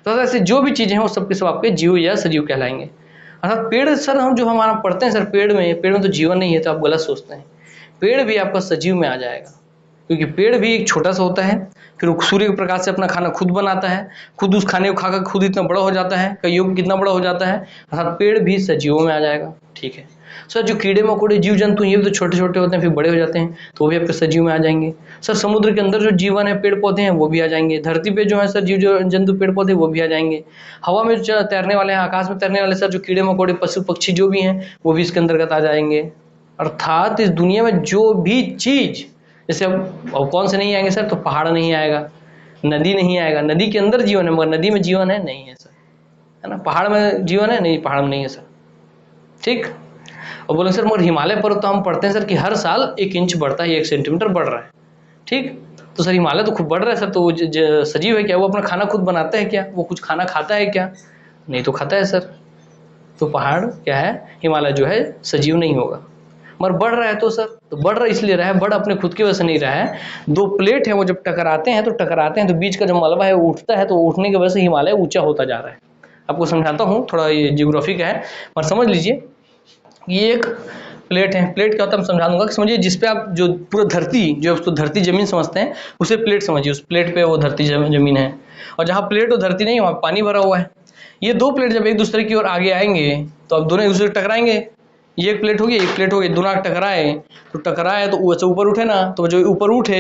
तो ऐसे जो भी चीज़ें हैं वो सब के सब आपके जीव या सजीव कहलाएंगे। अर्थात पेड़ सर, हम जो हमारा पढ़ते हैं सर, पेड़ में तो जीवन नहीं है, तो आप गलत सोचते हैं। पेड़ भी आपका सजीव में आ जाएगा, क्योंकि पेड़ भी एक छोटा सा होता है, फिर वो सूर्य के प्रकाश से अपना खाना खुद बनाता है, खुद उस खाने को खाकर खुद इतना बड़ा हो जाता है, कईयों को कितना बड़ा हो जाता है, अर्थात पेड़ भी सजीवों में आ जाएगा। ठीक है सर, जो कीड़े मकोड़े जीव जंतु ये भी तो छोटे छोटे होते हैं फिर बड़े हो जाते हैं, तो वो भी आपके सजीव में आ जाएंगे। सर समुद्र के अंदर जो जीवन है, पेड़ पौधे हैं, वो भी आ जाएंगे। धरती पे जो है सर जीव जो जंतु पेड़ पौधे वो भी आ जाएंगे। हवा में जो तैरने वाले हैं, आकाश में तैरने वाले सर जो कीड़े मकोड़े पशु पक्षी जो भी हैं वो भी इसके अंतर्गत आ जाएंगे। अर्थात इस दुनिया में जो भी चीज, जैसे अब कौन से नहीं आएंगे सर, तो पहाड़ नहीं आएगा, नदी नहीं आएगा, नदी के अंदर जीवन है मगर नदी में जीवन है नहीं है सर, है ना। पहाड़ में जीवन है नहीं, पहाड़ में नहीं है सर। ठीक, और बोले सर मगर हिमालय पर्वत तो हम पढ़ते हैं सर कि हर साल 1 इंच बढ़ता है, 1 सेंटीमीटर बढ़ रहा है। ठीक, तो सर हिमालय तो खूब बढ़ रहा है सर, तो वो सजीव है क्या, वो अपना खाना खुद बनाता है क्या, वो कुछ खाना खाता है क्या, नहीं तो खाता है सर। तो पहाड़ क्या है, हिमालय जो है सजीव नहीं होगा, मगर बढ़ रहा है तो सर, तो बढ़ रहा इसलिए रहा है, बढ़ अपने खुद की वजह से नहीं रहा है। 2 प्लेट है वो जब टकराते हैं तो बीच का जो मलबा है वो उठता है, तो उठने की वजह से हिमालय ऊंचा होता जा रहा है। आपको समझाता हूँ, थोड़ा ये जियोग्राफी का है पर समझ लीजिए। ये एक प्लेट है, प्लेट क्या होता है हम समझा दूंगा कि समझिए, जिसपे आप जो पूरा धरती, जो उसको धरती जमीन समझते हैं उसे प्लेट समझिए, उस प्लेट पे वो धरती जमीन है, और जहाँ प्लेट और धरती नहीं है वहाँ पानी भरा हुआ है। ये 2 प्लेट जब एक दूसरे की ओर आगे आएंगे तो अब दोनों एक दूसरे से टकराएंगे, ये एक प्लेट होगी, एक प्लेट होगी, दोनों टकराए तो टकराए तो वैसे ऊपर उठे ना, तो जो ऊपर उठे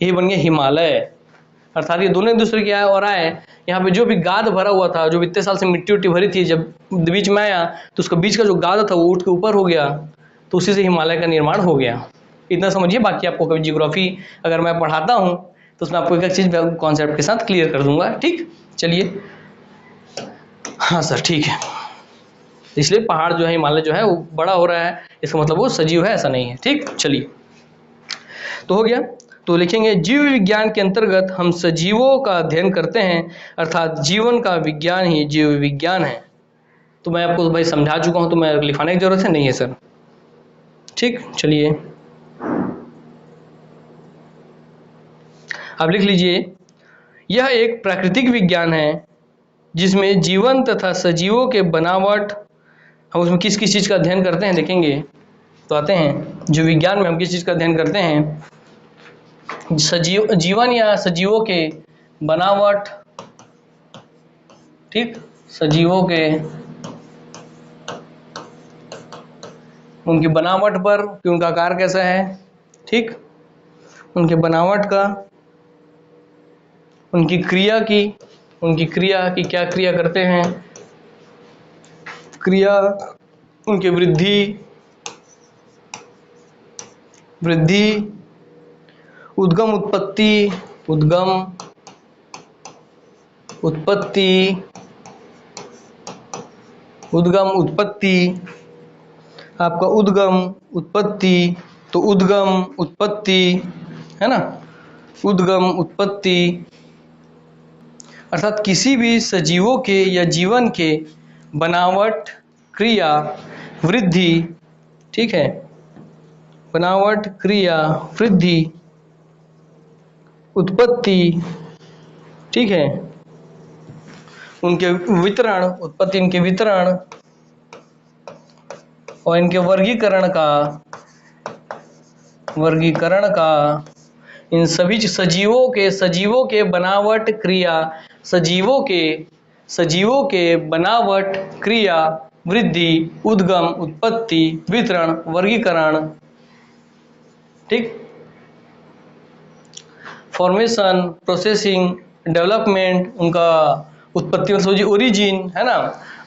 यही बन गया हिमालय। अर्थात ये दोनों एक दूसरे के आए और आए, यहाँ पे जो भी गाद भरा हुआ था, जो भी इतने साल से मिट्टी उट्टी भरी थी, जब बीच में आया तो उसका बीच का जो गाद था वो उठ के ऊपर हो गया, तो उसी से हिमालय का निर्माण हो गया। इतना समझिए, बाकी आपको कभी जियोग्राफी अगर मैं पढ़ाता हूँ तो उसमें आपको एक एक चीज़ कॉन्सेप्ट के साथ क्लियर कर दूंगा। ठीक, चलिए। हाँ सर, ठीक है। इसलिए पहाड़ जो है, हिमालय जो है वो बड़ा हो रहा है, इसका मतलब वो सजीव है ऐसा नहीं है। ठीक, चलिए, तो हो गया। तो लिखेंगे जीव विज्ञान के अंतर्गत हम सजीवों का अध्ययन करते हैं, अर्थात जीवन का विज्ञान ही जीव विज्ञान है। तो मैं आपको भाई समझा चुका हूं, तो मैं लिखवाने की जरूरत है नहीं है सर। ठीक, चलिए अब लिख लीजिए, यह एक प्राकृतिक विज्ञान है जिसमें जीवन तथा सजीवों के बनावट, हम उसमें किस किस चीज़ का अध्ययन करते हैं देखेंगे। तो आते हैं, जीव विज्ञान में हम किस चीज़ का अध्ययन करते हैं, जीवन या सजीवों के बनावट। ठीक, सजीवों के उनकी बनावट पर कि उनका आकार कैसा है। ठीक, उनके बनावट का, उनकी क्रिया की क्या क्रिया करते हैं, क्रिया, उनकी वृद्धि, उद्गम उत्पत्ति, आपका उद्गम उत्पत्ति, तो उद्गम उत्पत्ति है ना, उद्गम उत्पत्ति अर्थात किसी भी सजीवों के या जीवन के बनावट, क्रिया, वृद्धि। ठीक है, बनावट, क्रिया, वृद्धि, उत्पत्ति। ठीक है, उनके वितरण, उत्पत्ति, इनके वितरण और इनके वर्गीकरण का इन सभी सजीवों के बनावट, क्रिया, सजीवों के बनावट, क्रिया, वृद्धि, उद्गम, उत्पत्ति, वितरण, वर्गीकरण। ठीक, फॉर्मेशन, प्रोसेसिंग, डेवलपमेंट, उनका उत्पत्ति मतलब ओरिजिन है ना,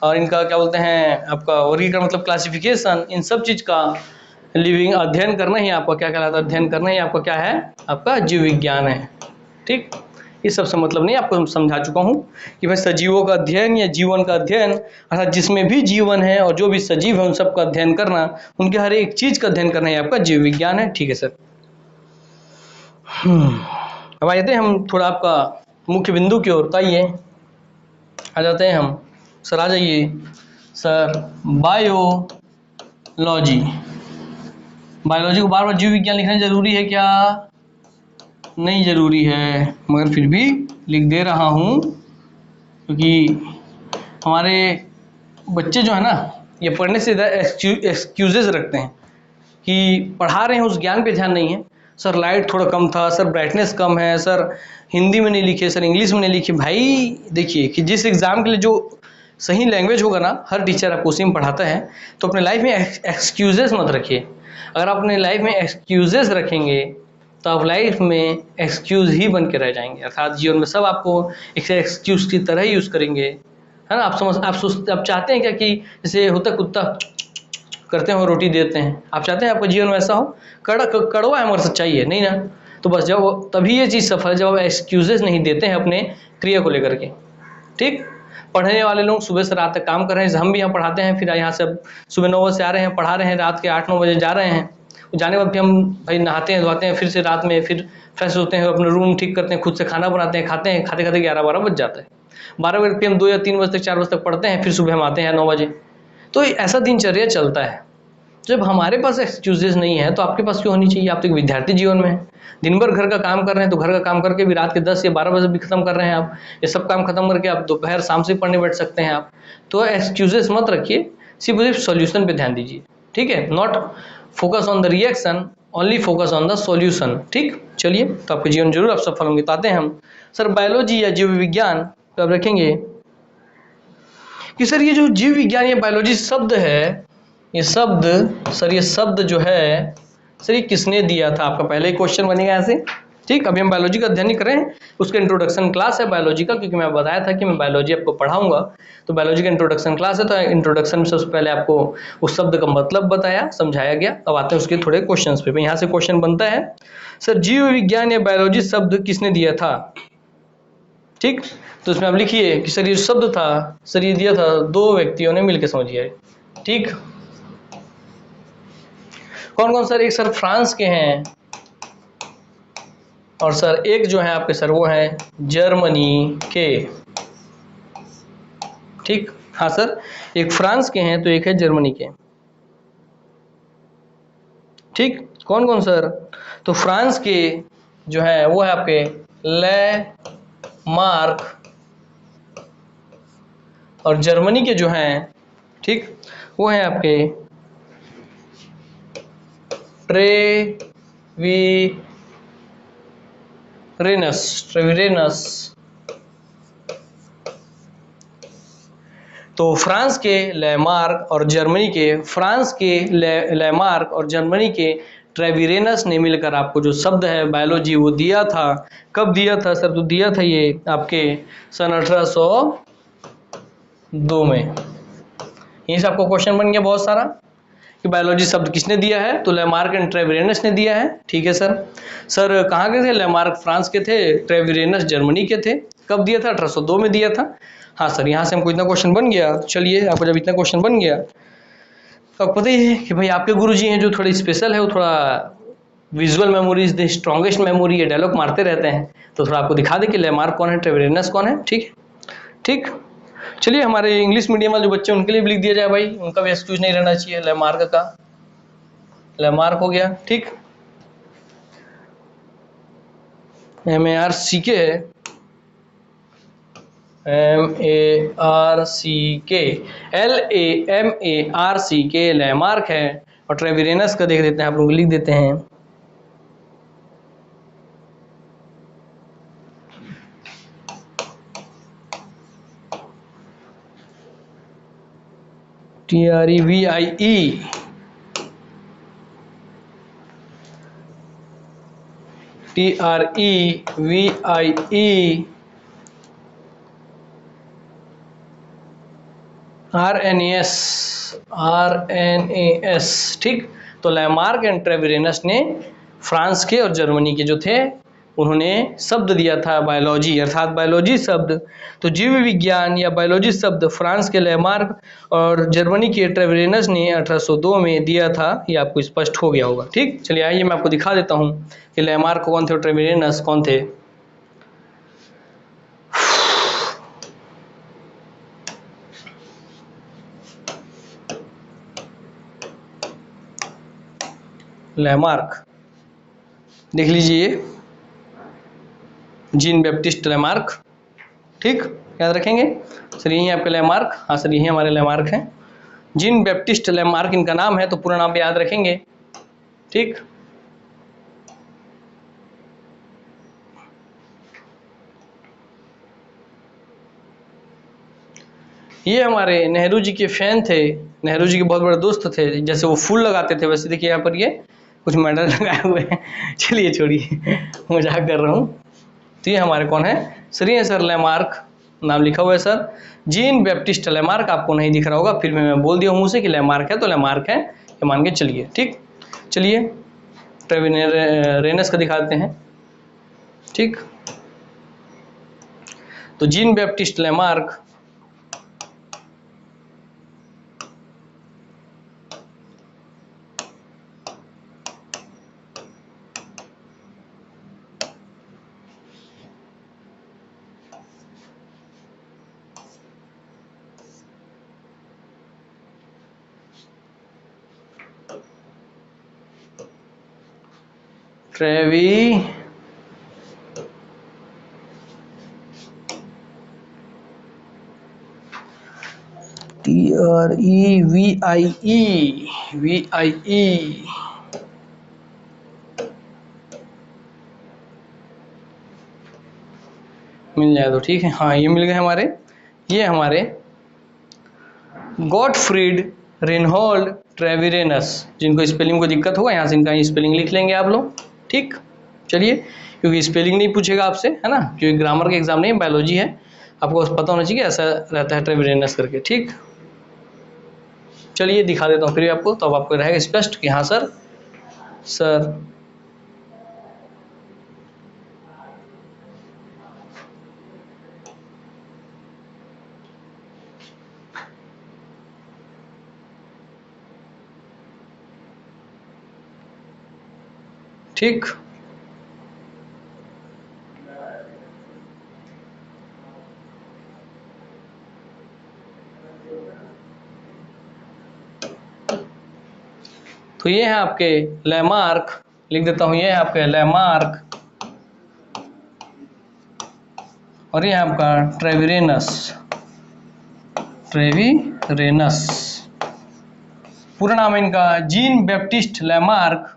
और इनका क्या बोलते हैं आपका वर्गीकरण मतलब क्लासिफिकेशन, इन सब चीज का लिविंग अध्ययन करना ही आपका क्या कहलाता है, अध्ययन करना ही आपका क्या है, आपका जीव विज्ञान है। ठीक, इस सब से मतलब नहीं, आपको समझा चुका हूँ कि भाई सजीवों का अध्ययन या जीवन का अध्ययन अर्थात जिसमें भी जीवन है और जो भी सजीव है उन सब का अध्ययन करना, उनके हर एक चीज का अध्ययन करना ही आपका जीव विज्ञान है। ठीक है सर। अब आ जाते हैं हम थोड़ा आपका मुख्य बिंदु की ओर। आइए आ जाते हैं हम, सर आ जाइए सर। बायोलॉजी को बार बार जीव विज्ञान लिखना जरूरी है क्या? नहीं जरूरी है, मगर फिर भी लिख दे रहा हूँ क्योंकि हमारे बच्चे जो है ना ये पढ़ने से एक्सक्यूजेस रखते हैं कि पढ़ा रहे हैं उस ज्ञान पे ध्यान नहीं है। सर लाइट थोड़ा कम था, सर ब्राइटनेस कम है, सर हिंदी में नहीं लिखे, सर इंग्लिश में नहीं लिखे। भाई देखिए कि जिस एग्ज़ाम के लिए जो सही लैंग्वेज होगा ना, हर टीचर आपको उसी में पढ़ाता है, तो अपने लाइफ में एक्सक्यूजेस मत रखिए। अगर आप अपने लाइफ में एक्सक्यूजेस रखेंगे तो आप लाइफ में एक्सक्यूज ही बन के रह जाएंगे, अर्थात जीवन में सब आपको एक एक्सक्यूज की तरह ही यूज़ करेंगे, है ना। आप चाहते हैं क्या कि जैसे होता कुत्ता करते हैं और रोटी देते हैं, आप चाहते हैं आपका जीवन में ऐसा हो? कड़वा है मगर सच्चाई है नहीं ना। तो बस जब तभी ये चीज़ सफल है जब आप एक्सक्यूजेस नहीं देते हैं अपने क्रिया को लेकर के। ठीक, पढ़ने वाले लोग सुबह से रात तक काम कर रहे हैं, जैसे हम भी यहाँ पढ़ाते हैं, फिर यहाँ से सुबह 9 बजे से आ रहे हैं, पढ़ा रहे हैं, रात के 8-9 बजे जा रहे हैं। जाने के बाद फिर हम भाई नहाते हैं, धोते हैं, फिर से रात में फिर फ्रेश होते हैं, अपना रूम ठीक करते हैं, खुद से खाना बनाते हैं, खाते हैं, खाते खाते 11-12 बज जाता है। 12 बजे फिर हम 2 या 3 बजे तक 4 बजे तक पढ़ते हैं, फिर सुबह हम आते हैं 9 बजे। तो ऐसा दिनचर्या चलता है। जब हमारे पास एक्सक्यूजेस नहीं है तो आपके पास क्यों होनी चाहिए? आप तो एक विद्यार्थी जीवन में है, दिन भर घर का काम कर रहे हैं, तो घर का काम करके भी रात के 10 या 12 बजे भी खत्म कर रहे हैं आप। ये सब काम खत्म करके आप दोपहर शाम से पढ़ने बैठ सकते हैं आप। तो एक्सक्यूजेस मत रखिए, सिर्फ सॉल्यूशन पे ध्यान दीजिए। ठीक है, not focus on the reaction, only focus on the solution. ठीक, चलिए, तो आपके जीवन जरूर आप सफल होंगे। तो आते हैं हम सर बायोलॉजी या जीव विज्ञान, तो आप रखेंगे कि सर ये जो जीव विज्ञान या बायोलॉजी शब्द है ये शब्द सर, ये शब्द जो है सर, ये किसने दिया था? आपका पहले ही क्वेश्चन बनेगा ऐसे। ठीक, अभी हम बायोलॉजी का अध्ययन कर रहे हैं, उसका इंट्रोडक्शन क्लास है बायोलॉजी का, क्योंकि मैं बताया था कि मैं बायोलॉजी आपको पढ़ाऊंगा, तो बायोलॉजी का इंट्रोडक्शन क्लास है। तो इंट्रोडक्शन में सबसे पहले आपको उस शब्द का मतलब बताया, समझाया गया। अब आते हैं उसके थोड़े क्वेश्चंस पे। यहाँ से क्वेश्चन बनता है, सर जीव विज्ञान या बायोलॉजी शब्द किसने दिया था? ठीक, तो इसमें आप लिखिए कि सर ये शब्द था, सर ये दिया था 2 व्यक्तियों ने मिलकर, समझिए। ठीक, कौन कौन सर? एक सर फ्रांस के हैं, और सर एक जो है आपके सर वो है जर्मनी के। ठीक, हाँ सर, एक फ्रांस के हैं तो एक है जर्मनी के। ठीक, कौन कौन सर? तो फ्रांस के जो है वो है आपके ले मार्क, और जर्मनी के जो हैं, ठीक, वो है आपके ट्रेविरेनस। तो फ्रांस के लेमार्क और जर्मनी के लेमार्क और जर्मनी के ट्रेविरेनस ने मिलकर आपको जो शब्द है बायोलॉजी वो दिया था। कब दिया था सर? तो दिया था ये आपके सन 1802 में। यहीं से आपको क्वेश्चन बन गया बहुत सारा कि बायोलॉजी शब्द किसने दिया है? तो लेमार्क एंड ट्रेविरेनस ने दिया है। ठीक है सर। सर कहाँ के थे? लेमार्क फ्रांस के थे, ट्रेविरेनस जर्मनी के थे। कब दिया था? 1802 में दिया था। हाँ सर, यहाँ से हमको इतना क्वेश्चन बन गया। चलिए, आपको जब इतना क्वेश्चन बन गया तो आपको पता ही है कि भाई आपके गुरुजी हैं जो थोड़े स्पेशल है, वो थोड़ा visual memory is the strongest memory, ये डायलॉग मारते रहते हैं। तो थोड़ा आपको दिखा दे कि लेमार्क कौन है, ट्रेविरेनस कौन है। ठीक, ठीक। चलिए, हमारे इंग्लिश मीडियम वाले जो बच्चे उनके लिए भी लिख दिया जाए भाई, उनका भी एक्सक्यूज नहीं रहना चाहिए। लेमार्क का लेमार्क हो गया। ठीक, MARCK है, MARCK, LAMARCK लेमार्क है। और ट्रेविरेनस का देख देते हैं, आप लोग लिख देते हैं TREVIE, TREVIE RNAS। ठीक, तो लेमार्क एंड ट्रेविरेनस ने फ्रांस के और जर्मनी के जो थे उन्होंने शब्द दिया था बायोलॉजी, अर्थात बायोलॉजी शब्द। तो जीव विज्ञान या बायोलॉजी शब्द फ्रांस के लेमार्क और जर्मनी के ट्रेविरेनस ने 1802 में दिया था। ये आपको स्पष्ट हो गया होगा। ठीक, चलिए आइए मैं आपको दिखा देता हूँ कि लेमार्क कौन थे और ट्रेविरेनस कौन थे। लेमार्क देख लीजिए, जीन बैप्टिस्ट लेमार्क। ठीक, याद रखेंगे सर, यही आपके लेमार्क। हाँ सर, यही हमारे लेमार्क हैं, जीन बैप्टिस्ट लेमार्क इनका नाम है, तो पूरा नाम भी याद रखेंगे। ठीक, ये हमारे नेहरू जी के फैन थे, नेहरू जी के बहुत बड़े दोस्त थे। जैसे वो फूल लगाते थे वैसे देखिए यहाँ पर ये कुछ मेडल लगाए हुए हैं। चलिए छोड़िए, मजाक कर रहा हूँ। तो ये हमारे कौन है? सर ये सर लेमार्क, नाम लिखा हुआ है सर, जीन बैप्टिस्ट लेमार्क। आपको नहीं दिख रहा होगा, फिर मैं बोल दिया मुँह से कि लेमार्क है तो लेमार्क है, ये मान के चलिए। ठीक, चलिए ट्रेविरेनस का दिखाते हैं। ठीक, तो जीन बैप्टिस्ट लेमार्क TREVIE मिल जाए तो ठीक है। हाँ, ये मिल गए हमारे, ये हमारे गॉटफ्रीड रेनहोल्ड ट्रेविरेनस। जिनको स्पेलिंग को दिक्कत होगा यहाँ से इनका स्पेलिंग लिख लेंगे आप लोग, ठीक। चलिए, क्योंकि स्पेलिंग नहीं पूछेगा आपसे, है ना, क्योंकि ग्रामर का एग्जाम नहीं, बायोलॉजी है, आपको पता होना चाहिए ऐसा रहता है ट्रेविरेनस करके, ठीक। चलिए दिखा देता हूँ फिर आपको, तो अब आपको रहेगा स्पष्ट कि हाँ सर ठीक। तो ये है आपके लैमार्क, लिख देता हूं, ये है आपके लैमार्क और ये है आपका ट्रेविरेनस। ट्रेविरेनस पूरा नाम है इनका Jean Baptiste Lamarck,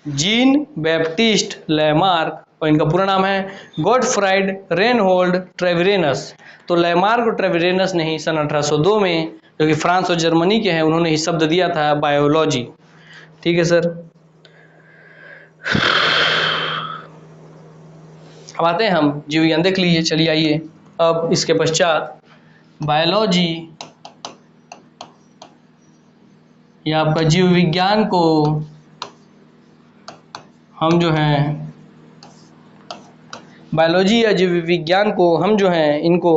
Jean Baptiste Lamarck, और इनका पूरा नाम है गॉटफ्राइड रेनहोल्ड ट्रेविरेनस। तो लैमार्क और ट्रेविरेनस ने ही सन 1802 में, जो कि फ्रांस और जर्मनी के हैं, उन्होंने ही शब्द दिया था बायोलॉजी, ठीक है सर। अब आते हैं हम जीव विज्ञान देख लीजिए, चलिए आइए। अब इसके पश्चात बायोलॉजी या आपका जीव विज्ञान को हम जो है, बायोलॉजी या जीव विज्ञान को हम जो है इनको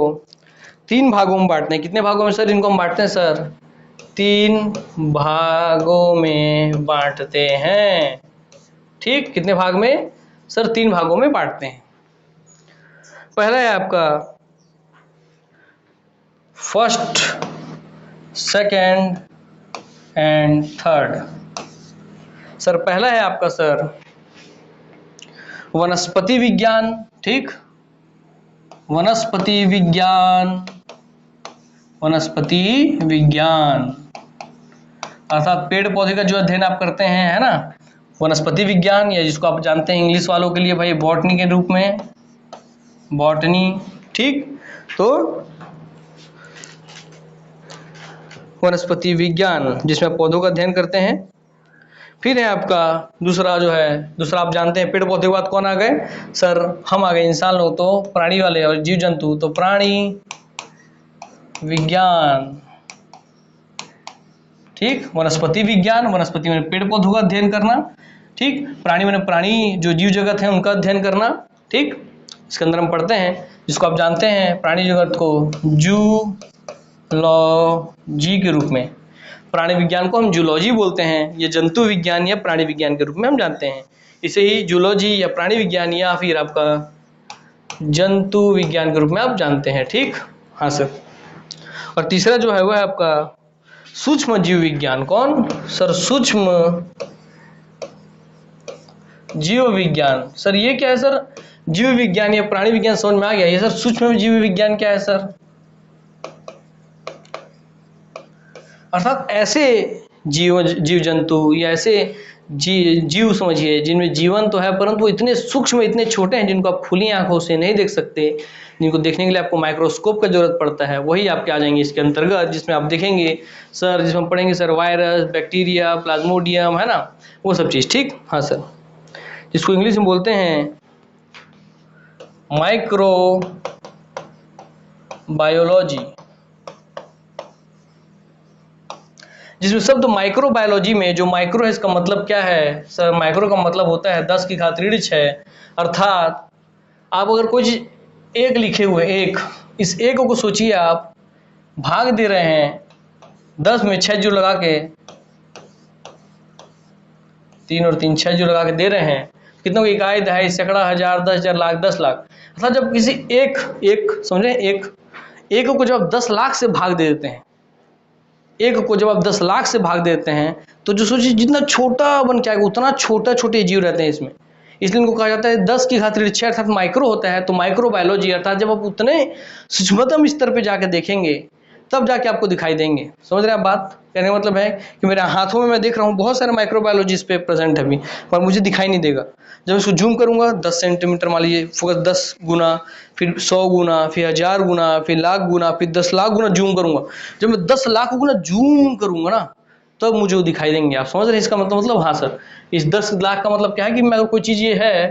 3 भागों में बांटते हैं। कितने भागों में सर इनको हम बांटते हैं सर? 3 भागों में बांटते हैं, ठीक। कितने भाग में सर? 3 भागों में बांटते हैं। पहला है आपका first, second and third. Sir पहला है आपका सर वनस्पति विज्ञान, ठीक। वनस्पति विज्ञान, वनस्पति विज्ञान अर्थात पेड़ पौधे का जो अध्ययन आप करते हैं, है ना, वनस्पति विज्ञान, या जिसको आप जानते हैं इंग्लिश वालों के लिए भाई बॉटनी के रूप में, बॉटनी, ठीक। तो वनस्पति विज्ञान जिसमें पौधों का अध्ययन करते हैं। फिर है आपका दूसरा जो है, दूसरा आप जानते हैं पेड़ पौधे के बाद कौन आ गए सर? हम आ गए, इंसान लोग तो प्राणी वाले और जीव जंतु, तो प्राणी विज्ञान, ठीक। वनस्पति विज्ञान, वनस्पति में पेड़ पौधों का अध्ययन करना, ठीक। प्राणी में प्राणी जो जीव जगत है उनका अध्ययन करना, ठीक। इसके अंदर हम पढ़ते हैं, जिसको आप जानते हैं प्राणी जगत को जूलॉजी के रूप में, प्राणी विज्ञान को हम जूलॉजी बोलते हैं, ये जंतु विज्ञान या प्राणी विज्ञान के रूप में हम जानते हैं। इसे ही जूलॉजी या प्राणी विज्ञान या फिर आपका जंतु विज्ञान के रूप में आप जानते हैं, ठीक। हाँ सर। और तीसरा जो है वह है आपका सूक्ष्म जीव विज्ञान। कौन सर? सूक्ष्म जीव विज्ञान। सर ये क्या है सर? जीव विज्ञान या प्राणी विज्ञान समझ में आ गया, ये सर सूक्ष्म जीव विज्ञान क्या है सर? अर्थात ऐसे जीव जंतु या ऐसे जीव समझिए जिनमें जीवन तो है परंतु वो इतने सूक्ष्म, इतने छोटे हैं जिनको आप खुली आंखों से नहीं देख सकते, जिनको देखने के लिए आपको माइक्रोस्कोप का जरूरत पड़ता है, वही आपके आ जाएंगे इसके अंतर्गत, जिसमें आप देखेंगे सर, जिसमें हम पढ़ेंगे सर वायरस, बैक्टीरिया, प्लाज्मोडियम, है ना, वो सब चीज़, ठीक। हाँ सर, जिसको इंग्लिश में बोलते हैं माइक्रो बायोलॉजी, जिसमें शब्द माइक्रोबायोलॉजी में जो माइक्रो है इसका मतलब क्या है सर? माइक्रो का मतलब होता है 10 की घात ऋण 6, अर्थात आप अगर कोई चीज एक लिखे हुए, एक, इस एक को सोचिए आप भाग दे रहे हैं 10 में 6 जो लगा के, 3 और 3 6 जो लगा के दे रहे हैं, कितनों की इकाई, दहाई, सैकड़ा, हजार, 10,000, लाख, 10 लाख। अर्थात जब किसी एक समझे, एक को जब 10 लाख से भाग दे देते हैं, एक को जब आप 10 लाख से भाग देते हैं, तो जो सोचिए जितना छोटा बन के आएगा उतना छोटे जीव रहते हैं इसमें, इसलिए इनको कहा जाता है 10 की घात ऋण 6, अर्थात माइक्रो होता है। तो माइक्रो बायोलॉजी अर्थात जब आप उतने सूक्ष्मतम स्तर पे जाके देखेंगे तब जाके आपको दिखाई देंगे। समझ रहे हैं आप बात? कहने का मतलब है कि मेरे हाथों में मैं देख रहा हूँ बहुत सारे माइक्रोबायोलॉजी इस पे प्रेजेंट है अभी, पर मुझे दिखाई नहीं देगा। जब इसको जूम करूंगा 10 सेंटीमीटर मान लीजिए, फोकस 10 गुना, फिर 100 गुना, फिर 1000 गुना, फिर लाख गुना, फिर 10 लाख गुना जूम करूंगा। जब मैं 10 लाख गुना जूम करूंगा ना, तब मुझे वो दिखाई देंगे। आप समझ रहे हैं इसका मतलब? हाँ सर, इस 10 लाख का मतलब क्या है कि मैं कोई चीज़ ये है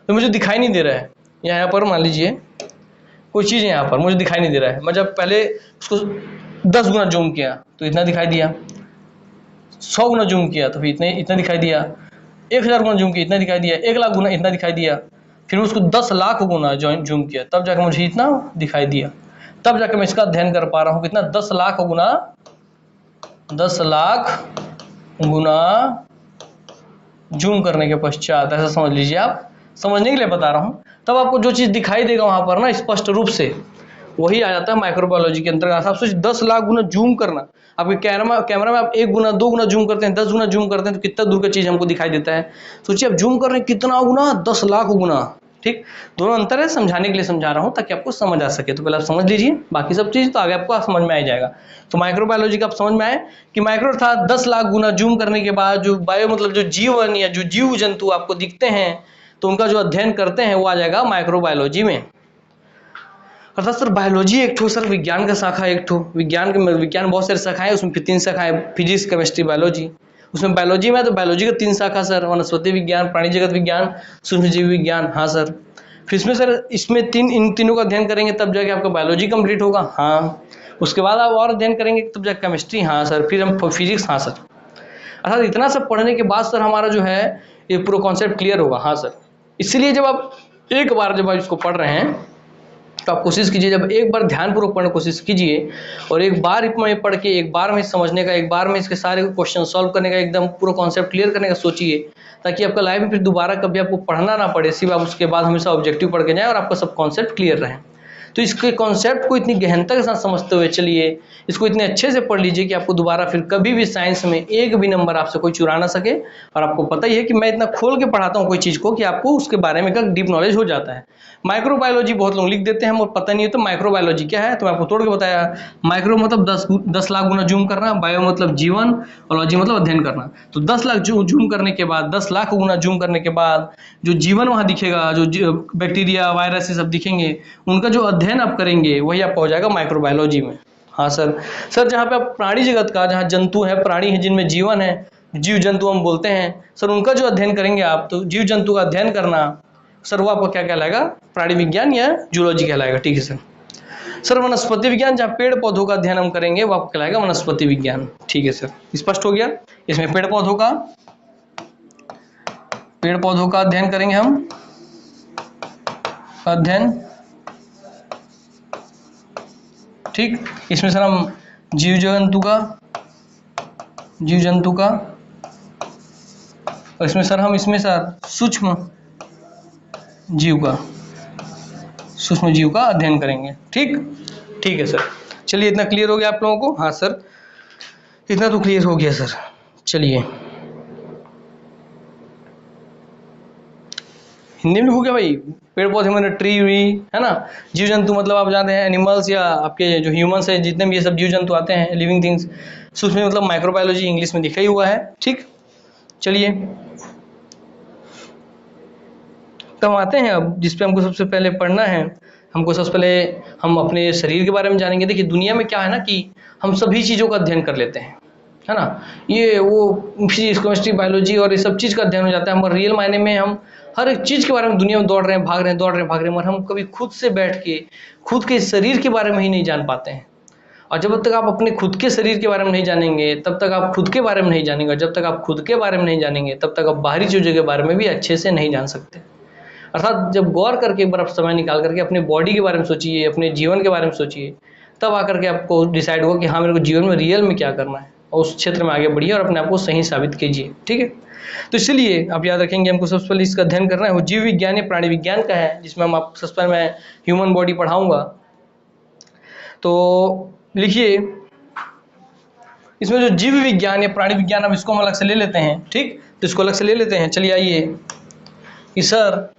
तो मुझे दिखाई नहीं दे रहा है। यहाँ पर मान लीजिए कोई चीज़ है, यहाँ पर मुझे दिखाई नहीं दे रहा है। मैं जब पहले उसको 10 गुना जूम किया तो इतना दिखाई दिया, 100 गुना जूम किया तो फिर इतना दिखाई दिया, 1000 गुना जूम किया इतना दिखाई दिया, 1 लाख गुना इतना दिखाई दिया, फिर उसको 10 लाख गुना जूम किया तब जाकर मुझे इतना दिखाई दिया। तब जाकर मैं इसका अध्ययन कर पा रहा हूँ कितना, 10 लाख गुना 10 लाख गुना जूम करने के पश्चात, ऐसा समझ लीजिए। आप समझने के लिए बता रहा हूँ। तब आपको जो चीज़ दिखाई देगा वहाँ पर ना स्पष्ट रूप से, वही आ जाता है माइक्रोबायोलॉजी के अंतर्गत। आप सोचिए 10 लाख गुना जूम करना, आपके कैमरा में आप 1 गुना 2 गुना जूम करते हैं, 10 गुना जूम करते हैं तो कितना दूर का चीज़ हमको दिखाई देता है। सोचिए आप जूम कर रहे हैं कितना गुना, 10 लाख गुना। ठीक, दोनों अंतर है, समझाने के लिए समझा रहा हूँ ताकि आपको समझ आ सके। तो पहले आप समझ लीजिए, बाकी सब चीज़ तो आगे आपको समझ में आ जाएगा। तो माइक्रोबायोलॉजी का आप समझ में आए कि माइक्रो अर्थात 10 लाख गुना जूम करने के बाद जो बायो मतलब जो जीवन या जो जीव जंतु आपको दिखते हैं तो उनका जो अध्ययन करते हैं वो आ जाएगा माइक्रोबायोलॉजी में। अर्थात सर बायोलॉजी एक ठो, सर विज्ञान का शाखा एक ठो, विज्ञान बहुत सारी शाखाएं, उसमें 3 शाखाएं, फिजिक्स, केमिस्ट्री, बायोलॉजी। उसमें बायोलॉजी में तो बायोलॉजी का 3 शाखा सर, वनस्पति विज्ञान, प्राणी जगत विज्ञान, सूक्ष्मजीव विज्ञान। हाँ सर, फिर इसमें सर इसमें इन तीनों का अध्ययन करेंगे तब जाके आपका बायोलॉजी कंप्लीट होगा। हाँ, उसके बाद आप और अध्ययन करेंगे तब जाके केमिस्ट्री। हाँ सर, फिर हम फिजिक्स। हाँ सर, अर्थात इतना सब पढ़ने के बाद सर हमारा जो है ये पूरा कॉन्सेप्ट क्लियर होगा। हाँ सर, इसीलिए जब आप इसको पढ़ रहे हैं तो आप कोशिश कीजिए, जब एक बार ध्यानपूर्वक पढ़ने की कोशिश कीजिए और एक बार में पढ़ के एक बार में समझने का, एक बार में इसके सारे क्वेश्चन सॉल्व करने का, एकदम पूरा कॉन्सेप्ट क्लियर करने का सोचिए, ताकि आपका लाइफ में फिर दोबारा कभी आपको पढ़ना ना पड़े, सिर्फ आप उसके बाद हमेशा ऑब्जेक्टिव पढ़ के जाएं और आपका सब कॉन्सेप्ट क्लियर रहे। तो इसके कॉन्सेप्ट को इतनी गहनता के साथ समझते हुए चलिए, इसको इतने अच्छे से पढ़ लीजिए कि आपको दोबारा फिर कभी भी साइंस में एक भी नंबर आपसे कोई चुरा ना सके। और आपको पता ही है कि मैं इतना खोल के पढ़ाता हूँ कोई चीज़ को कि आपको उसके बारे में का डीप नॉलेज हो जाता है। माइक्रोबायोलॉजी बहुत लोग लिख देते हैं और पता नहीं है तो माइक्रोबायोलॉजी क्या है, तो मैं आपको तोड़ के बताया। माइक्रो मतलब 10 लाख गुना जूम करना, बायो मतलब जीवन, और लॉजी मतलब अध्ययन करना। तो 10 लाख जूम करने के बाद, 10 लाख गुना जूम करने के बाद जो जीवन वहाँ दिखेगा, जो बैक्टीरिया, वायरस, ये सब दिखेंगे, उनका जो अध्ययन आप करेंगे वही आपका हो जाएगा माइक्रोबायोलॉजी में। हाँ सर जहाँ पे आप प्राणी जगत का, जहाँ जंतु है, प्राणी है, जिनमें जीवन है, जीव जंतु हम बोलते हैं सर, उनका जो अध्ययन करेंगे आप, तो जीव जंतु का अध्ययन करना सर वो आपका क्या कहलाएगा, प्राणी विज्ञान या जूलॉजी कहलाएगा। ठीक है सर वनस्पति विज्ञान, जहाँ पेड़ पौधों का अध्ययन हम करेंगे वो आपको कहलाएगा वनस्पति विज्ञान। ठीक है सर, स्पष्ट हो गया। इसमें पेड़ पौधों का अध्ययन करेंगे हम, अध्ययन। ठीक, इसमें सर हम जीव जंतु का, और इसमें सर सूक्ष्म जीव का अध्ययन करेंगे। ठीक है सर, चलिए इतना क्लियर हो गया आप लोगों को। हाँ सर, इतना तो क्लियर हो गया सर। चलिए हिंदी में हो गया भाई। पेड़ पौधे मतलब ट्री वी है ना, जीव जंतु मतलब आप जानते हैं एनिमल्स या आपके जो ह्यूमंस है, जितने भी ये सब जीव जंतु आते हैं, लिविंग थिंग्स, सूक्ष्म मतलब माइक्रोबायोलॉजी इंग्लिश में लिखा ही हुआ है। ठीक, चलिए तो हम आते हैं अब जिस पे हमको सबसे पहले पढ़ना है। हमको सबसे पहले हम अपने शरीर के बारे में जानेंगे। देखिए दुनिया में क्या है ना कि हम सभी चीज़ों का अध्ययन कर लेते हैं, है ना, ये वो फिजिक्स, केमिस्ट्री, बायोलॉजी और ये सब चीज़ का अध्ययन हो जाता है। हम रियल मायने में हम हर एक चीज़ के बारे में दुनिया में दौड़ रहे हैं, भाग रहे हैं, मगर हम कभी खुद से बैठ के खुद के शरीर के बारे में ही नहीं जान पाते हैं। और जब तक आप अपने खुद के शरीर के बारे में नहीं जानेंगे तब तक आप खुद के बारे में नहीं जानेंगे, जब तक आप खुद के बारे में नहीं जानेंगे तब तक आप बाहरी चीज़ों के बारे में भी अच्छे से नहीं जान सकते। अर्थात जब गौर करके एक बार आप समय निकाल करके अपने बॉडी के बारे में सोचिए, अपने जीवन के बारे में सोचिए, तब आकर के आपको डिसाइड होगा कि हाँ मेरे को जीवन में रियल में क्या करना है, और उस क्षेत्र में आगे बढ़िए और अपने आप को सही साबित कीजिए। ठीक है, तो इसलिए आप याद रखेंगे हमको सबसे पहले इसका अध्ययन करना है, वो जीव विज्ञान या प्राणी विज्ञान का है, जिसमें हम आप सबसे पहले मैं ह्यूमन बॉडी पढ़ाऊंगा। तो लिखिए इसमें जो जीव विज्ञान या प्राणी विज्ञान, अब इसको हम अलग से ले लेते हैं। ठीक, तो इसको अलग से ले लेते हैं। चलिए आइए कि सर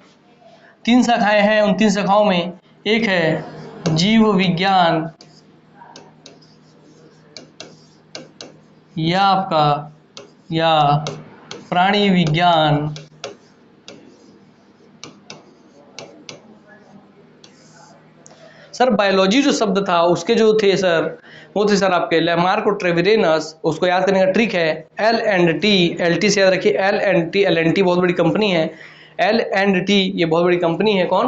3 शाखाएं हैं, उन 3 शाखाओं में एक है जीव विज्ञान या प्राणी विज्ञान, सर बायोलॉजी जो शब्द था उसके जो थे सर, वो थे सर आपके लैमार्क और ट्रेविरेनस। उसको याद करने का ट्रिक है L&T, LT से याद रखिए, L&T, L&T बहुत बड़ी कंपनी है, L&T ये बहुत बड़ी कंपनी है। कौन?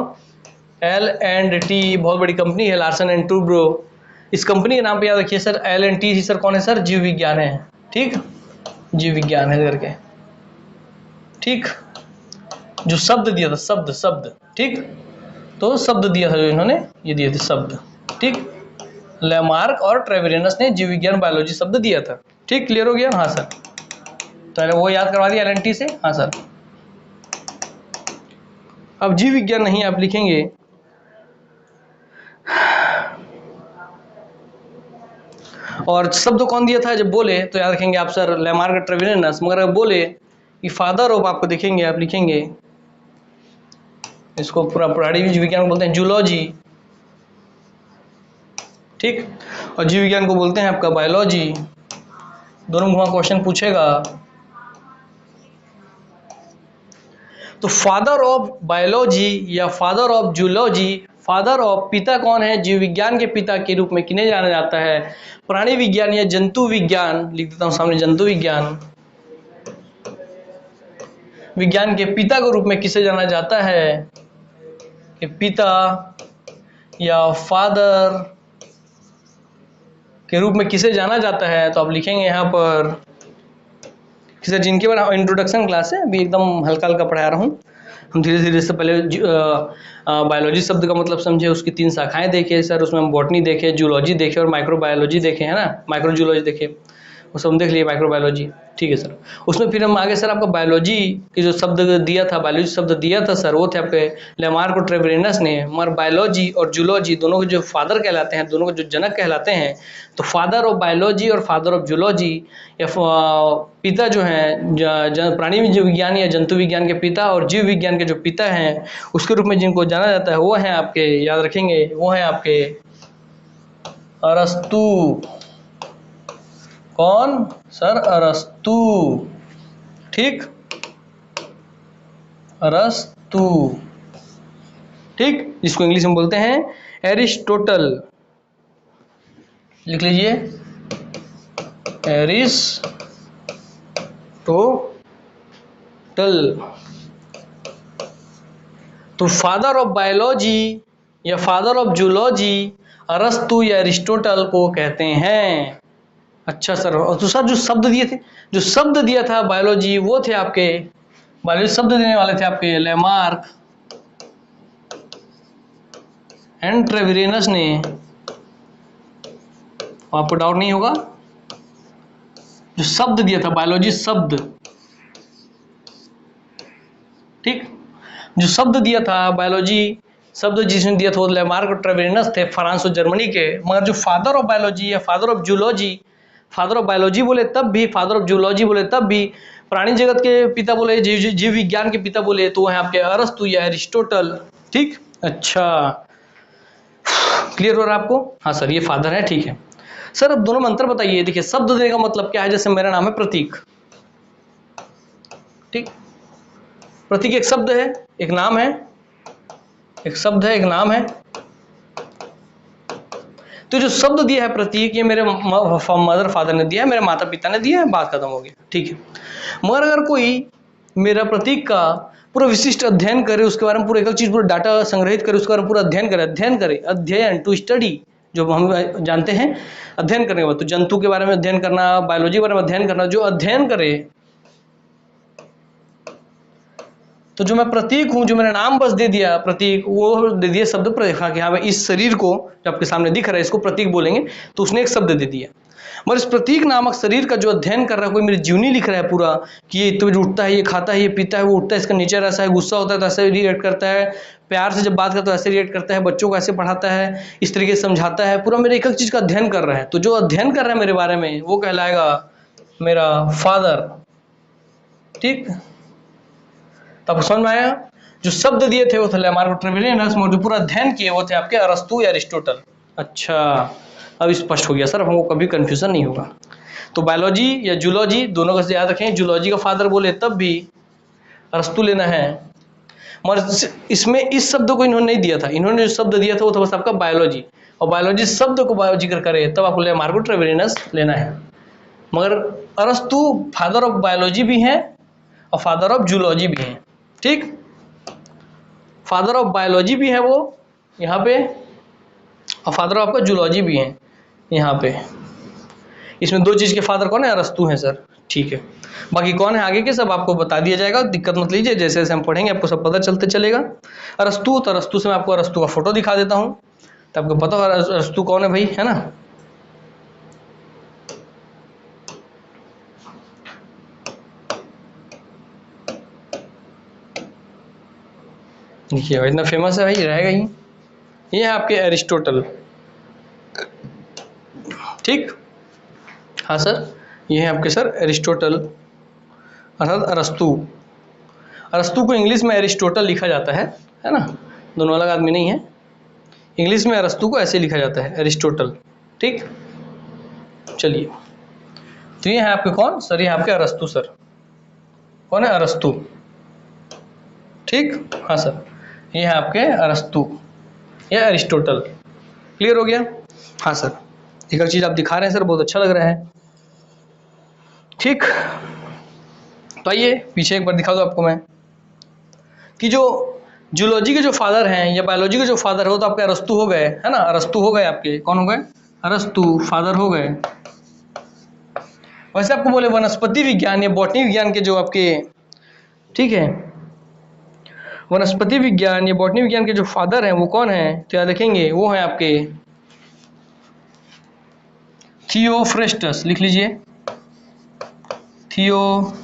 L&T बहुत बड़ी कंपनी है, लार्सन एंड टूब्रो। इस कंपनी के नाम पे याद रखिए सर L&T सर कौन है सर? जीव विज्ञान है, ठीक, जीव विज्ञान है करके, ठीक। जो शब्द दिया था, शब्द, ठीक, तो शब्द दिया था जो इन्होंने, ये दिए थे शब्द, ठीक। लैमार्क और ट्रेविरेनस ने जीव विज्ञान बायोलॉजी शब्द दिया था, ठीक। क्लियर हो गया? हाँ सर, तो वो याद करवा दिया L&T से। हाँ सर, अब जीव विज्ञान नहीं आप लिखेंगे, और शब्द कौन दिया था जब बोले तो याद रखेंगे आप सर लैमार्क ट्रेविरेनस। मगर अगर बोले कि फादर ऑफ, आपको देखेंगे, आप लिखेंगे इसको पूरा प्राणी जीव विज्ञान को बोलते हैं जूलॉजी, ठीक, और जीव विज्ञान को बोलते हैं आपका बायोलॉजी। दोनों में क्वेश्चन पूछेगा। तो फादर ऑफ बायोलॉजी या father of zoology, father of पिता कौन है? जीव विज्ञान के पिता के रूप में किन्हें जाना जाता है? प्राणी विज्ञान या जंतु विज्ञान, लिख देता हूं सामने, जंतु विज्ञान विज्ञान के पिता के रूप में किसे जाना जाता है? कि पिता या फादर के रूप में किसे जाना जाता है? तो आप लिखेंगे यहाँ पर कि सर जिनके बारे में इंट्रोडक्शन क्लास है, अभी एकदम हल्का हल्का पढ़ा रहा हूँ। हम धीरे धीरे से पहले बायोलॉजी शब्द का मतलब समझे, उसकी 3 शाखाएं देखे सर, उसमें हम बॉटनी देखे, जूलॉजी देखे और माइक्रोबायोलॉजी देखे, है ना, माइक्रोजूलॉजी देखे, वो सब देख लिए, माइक्रोबायोलॉजी, ठीक है सर। उसमें फिर हम आगे सर आपका बायोलॉजी की जो शब्द दिया था, बायोलॉजी शब्द दिया था सर, वो थे आपके लैमार्क और ट्रेविरेनस ने। मगर बायोलॉजी और जूलॉजी दोनों के जो फादर कहलाते हैं, दोनों के जो जनक कहलाते हैं, तो फादर ऑफ बायोलॉजी और फादर ऑफ जूलॉजी या पिता जो हैं प्राणी विज्ञान या जंतु विज्ञान के पिता और जीव विज्ञान के जो पिता हैं, उसके रूप में जिनको जाना जाता है वो हैं आपके, याद रखेंगे, वो हैं आपके अरस्तु। कौन सर? अरस्तु, ठीक, अरस्तु, ठीक, जिसको इंग्लिश में बोलते हैं एरिस्टोटल। लिख लीजिए एरिस्टोटल। तो फादर ऑफ बायोलॉजी या फादर ऑफ जूलॉजी अरस्तु या एरिस्टोटल को कहते हैं। अच्छा सर, तो सर जो शब्द दिए थे, जो शब्द दिया था बायोलॉजी, वो थे आपके, बायोलॉजी शब्द देने वाले थे आपके लैमार्क एंड ट्रेविरेनस ने। आपको डाउट नहीं होगा, जो शब्द दिया था बायोलॉजी शब्द, ठीक, जो शब्द दिया था बायोलॉजी शब्द जिसने दिया था वो लैमार्क और ट्रेविरेनस थे, फ्रांस और जर्मनी के। मगर जो फादर ऑफ बायोलॉजी या father of zoology, father of biology बोले तब भी, फादर ऑफ जूलॉजी बोले तब भी, प्राणी जगत के पिता बोले, जीव विज्ञान के पिता बोले तो है आपके अरस्तु या एरिस्टोटल, ठीक। अच्छा, क्लियर हो रहा है आपको? हाँ सर, ये फादर है, ठीक है सर। अब दोनों में अंतर बताइए। देखिए, शब्द देने का मतलब क्या है? जैसे मेरा नाम है प्रतीक, ठीक, प्रतीक एक शब्द है, एक नाम है, एक शब्द है, एक नाम है। तो जो शब्द दिया है प्रतीक, ये मेरे मदर फादर ने दिया है, मेरे माता पिता ने दिया है, बात खत्म हो गई, ठीक है। मगर अगर कोई मेरा प्रतीक का पूरा विशिष्ट अध्ययन करे, उसके बारे में पूरा एक एक चीज पूरा डाटा संग्रहित करे, उसके बारे में पूरा अध्ययन करे, अध्ययन टू स्टडी, जो हम जानते हैं अध्ययन करने के बाद, तो जंतु के बारे में अध्ययन करना, बायोलॉजी के बारे में अध्ययन करना, जो अध्ययन करे, तो जो मैं प्रतीक हूं, जो मैंने नाम बस दे दिया प्रतीक, वो दे दिया शब्द प्रतीक, कि हाँ भाई इस शरीर को जो आपके सामने दिख रहा है इसको प्रतीक बोलेंगे, तो उसने एक शब्द दे दिया। मगर इस प्रतीक नामक शरीर का जो अध्ययन कर रहा है, कोई मेरी जीवनी लिख रहा है पूरा, कि ये इतना उठता है, ये खाता है, ये पीता है, वो उठता है, इसका नेचर ऐसा है, गुस्सा होता है तो ऐसे रिएक्ट करता है, प्यार से जब बात करता है तो ऐसे रिएक्ट करता है, बच्चों को ऐसे पढ़ाता है, इस तरीके से समझाता है, पूरा मेरे एक एक चीज का अध्ययन कर रहा है। तो जो अध्ययन कर रहा है मेरे बारे में, वो कहलाएगा मेरा फादर, ठीक। तो आपको समझ में आया? जो शब्द दिए थे वो थे लैमार्क और ट्रेविरेनस, जो पूरा अध्ययन किए वो थे आपके अरस्तु या एरिस्टोटल। अच्छा, अब स्पष्ट हो गया सर, हमको कभी कंफ्यूजन नहीं होगा। तो बायोलॉजी या जूलॉजी दोनों का याद रखें, जूलॉजी का फादर बोले तब भी अरस्तु लेना है, मगर इसमें इस शब्द को इन्होंने नहीं दिया था, इन्होंने जो शब्द दिया था वो था बस आपका बायोलॉजी, और बायोलॉजी शब्द को जिक्र करे तब आपको मार्को ट्रेवेलियनस लेना है। मगर अरस्तु फादर ऑफ बायोलॉजी भी हैं और फादर ऑफ जूलॉजी भी हैं, ठीक। फादर ऑफ बायोलॉजी भी है वो यहाँ पे, और फादर ऑफ आपका जूलॉजी भी हैं यहाँ पे। इसमें दो चीज के फादर कौन है? अरस्तु हैं सर, ठीक है। बाकी कौन है आगे के सब आपको बता दिया जाएगा, दिक्कत मत लीजिए, जैसे जैसे हम पढ़ेंगे आपको सब पता चलते चलेगा। अरस्तु, तो अरस्तु से मैं आपको अरस्तु का फोटो दिखा देता हूँ, तो आपको पता होगा अरस्तु कौन है भाई, है ना। देखिए इतना फेमस है भाई, रहेगा ही। ये है आपके एरिस्टोटल, ठीक। हाँ सर, ये है आपके सर एरिस्टोटल अर्थात अरस्तु। अरस्तु को इंग्लिश में एरिस्टोटल लिखा जाता है ना, दोनों अलग आदमी नहीं है। इंग्लिश में अरस्तु को ऐसे लिखा जाता है, एरिस्टोटल, ठीक। चलिए, तो ये है आपके कौन सर? ये आपके अरस्तु सर। कौन है? अरस्तु, ठीक। हाँ सर, ये है आपके अरस्तु या एरिस्टोटल। क्लियर हो गया? हाँ सर, एक चीज आप दिखा रहे हैं सर, बहुत अच्छा लग रहा है, ठीक। तो आइए पीछे एक बार दिखा दो आपको मैं कि जो जूलॉजी के जो फादर हैं या बायोलॉजी के जो फादर है वो तो आपके अरस्तु हो गए, है ना। अरस्तु हो गए आपके, कौन हो गए? अरस्तु फादर हो गए। वैसे आपको बोले वनस्पति विज्ञान या बॉटनी विज्ञान के जो आपके, ठीक है, वनस्पति विज्ञान या बॉटनी विज्ञान के जो फादर हैं वो कौन है? तो याद रखेंगे वो है आपके थियोफ्रेस्टस, लिख लीजिए, थियोफ्रेस्टस,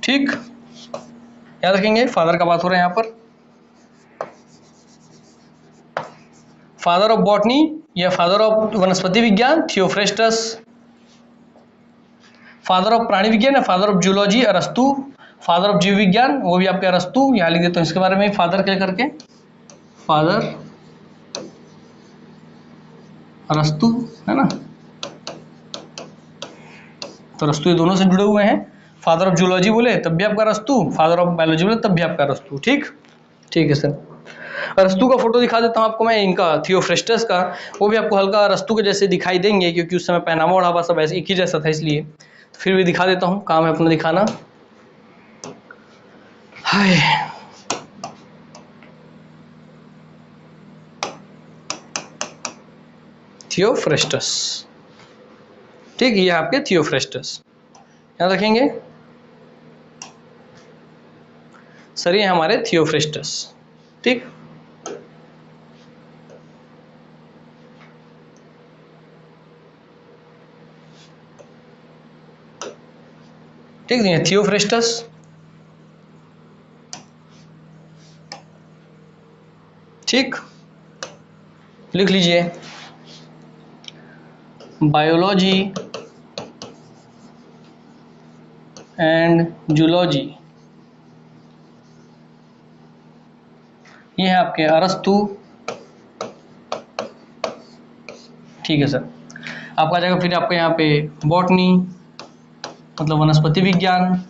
ठीक। याद रखेंगे फादर का बात हो रहा है यहाँ पर। फादर ऑफ बॉटनी या फादर ऑफ वनस्पति विज्ञान थियोफ्रेस्टस, फादर ऑफ प्राणी विज्ञान या फादर ऑफ जूलॉजी अरस्तु, फादर ऑफ जीव विज्ञान वो भी आपके अरस्तु। यहाँ लिख देता हूँ इसके बारे में फादर क्या करके, फादर अरस्तु, है ना। तो अरस्तु ये दोनों से जुड़े हुए हैं। फादर ऑफ जूलॉजी बोले तब भी आपका अरस्तु, फादर ऑफ बायोलॉजी बोले तब भी आपका अरस्तु, ठीक। ठीक है सर, अरस्तु का फोटो दिखा देता हूँ आपको मैं, इनका थियोफ्रेस्टस का। वो भी आपको हल्का अरस्तु के जैसे दिखाई देंगे क्योंकि उस समय पहनावा ओढ़ावा सब ऐसे एक ही जैसा था, इसलिए तो फिर भी दिखा देता हूँ, काम है अपना दिखाना। हाय, थियोफ्रेस्टस, ठीक। ये आपके थियोफ्रेस्टस, याद रखेंगे सर, ये हमारे थियोफ्रेस्टस, ठीक। ठीक है, थियोफ्रेस्टस, ठीक। लिख लीजिए बायोलॉजी एंड जूलॉजी, ये है आपके अरस्तु, ठीक है सर। आपका जाएगा फिर आपके यहाँ पे बॉटनी मतलब वनस्पति विज्ञान,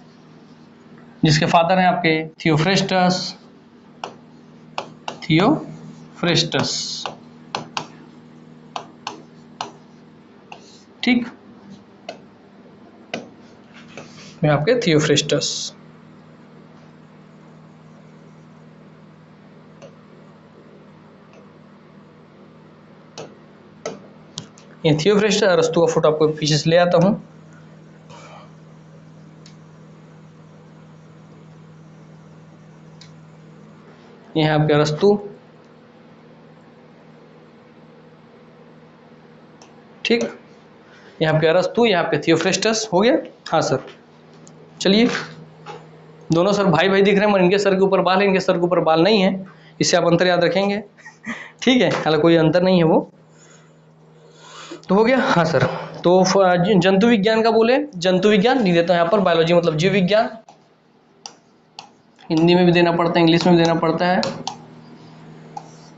जिसके फादर हैं आपके थियोफ्रेस्टस, थियोफ्रेस्टस, ठीक। में आपके थियोफ्रेस्टस, ये थियोफ्रेस्टस। अरस्तु का फोटो आपको पीछे से ले आता हूं, ये है आपके अरस्तु, ठीक। यहाँ पे अरस्तु, यहाँ पे थियोफ्रेस्टस, हो गया। हाँ सर, चलिए, दोनों सर भाई भाई दिख रहे हैं मगर इनके सर के ऊपर बाल है, इनके सर के ऊपर बाल नहीं है, इससे आप अंतर याद रखेंगे, ठीक है। हालांकि कोई अंतर नहीं है वो, तो हो गया। हाँ सर, तो जंतु विज्ञान का बोले, जंतु विज्ञान लिख देता हूँ यहाँ पर, बायोलॉजी मतलब जीव विज्ञान, हिंदी में भी देना पड़ता है, इंग्लिश में भी देना पड़ता है।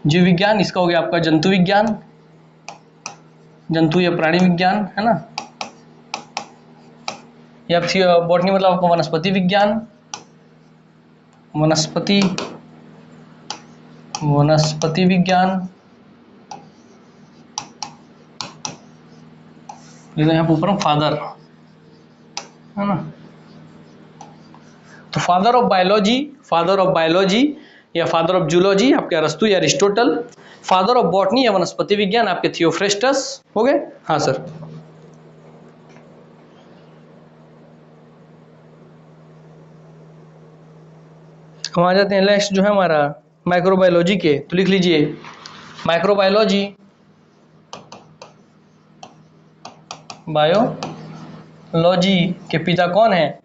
जीव विज्ञान, इसका हो गया आपका जंतु विज्ञान, जंतु या प्राणी विज्ञान, है ना। या बॉटनी मतलब आपका वनस्पति विज्ञान, वनस्पति विज्ञान, यहाँ पर ऊपर फादर है ना, तो फादर ऑफ बायोलॉजी या फादर ऑफ जूलॉजी आपके अरस्तु या अरिस्टोटल, फादर ऑफ बॉटनी या वनस्पति विज्ञान आपके थियोफ्रेस्टस हो गए। हाँ सर, हम आ जाते हैं नेक्स्ट जो है हमारा माइक्रोबायोलॉजी के, तो लिख लीजिए माइक्रोबायोलॉजी, बायोलॉजी के पिता कौन है,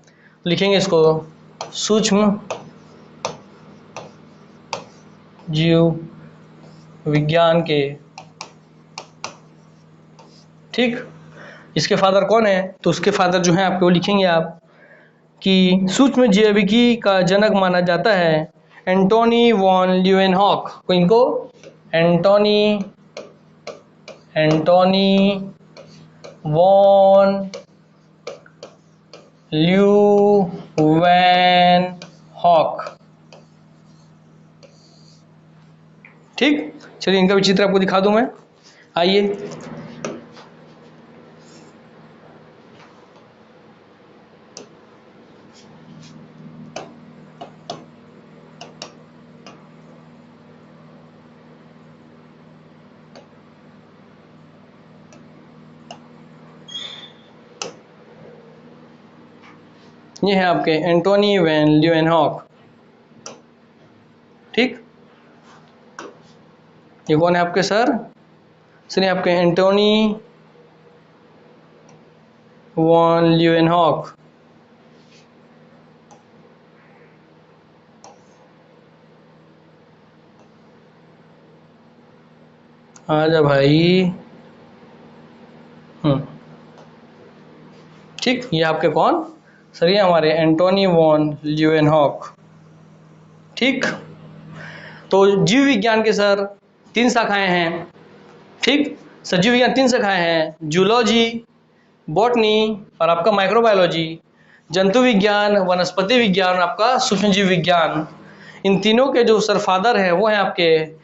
लिखेंगे इसको सूक्ष्म जीव विज्ञान के, ठीक। इसके फादर कौन है, तो उसके फादर जो है आपको वो लिखेंगे आप कि सूक्ष्म जैविकी का जनक माना जाता है एंटोनी वॉन ल्यूवेनहॉक को, इनको एंटोनी वॉन ल्यूवेनहॉक, ठीक। चलिए इनका भी चित्र आपको दिखा दूं मैं, आइए। ये है आपके एंटोनी वैन ल्यूवेनहॉक, ठीक। ये कौन है आपके सर, सुनिए आपके एंटोनी वॉन ल्यूवेनहॉक। आजा भाई, ठीक। ये आपके कौन सर, ये हमारे एंटोनी वॉन ल्यूवेनहॉक, ठीक। तो जीव विज्ञान के सर 3 शाखाएं हैं, ठीक। सजीव विज्ञान 3 शाखाएं हैं, जूलॉजी, बॉटनी और आपका माइक्रोबायोलॉजी। जंतु विज्ञान, वनस्पति विज्ञान, आपका सूक्ष्मजीव विज्ञान। इन तीनों के जो सर फादर हैं वो हैं आपके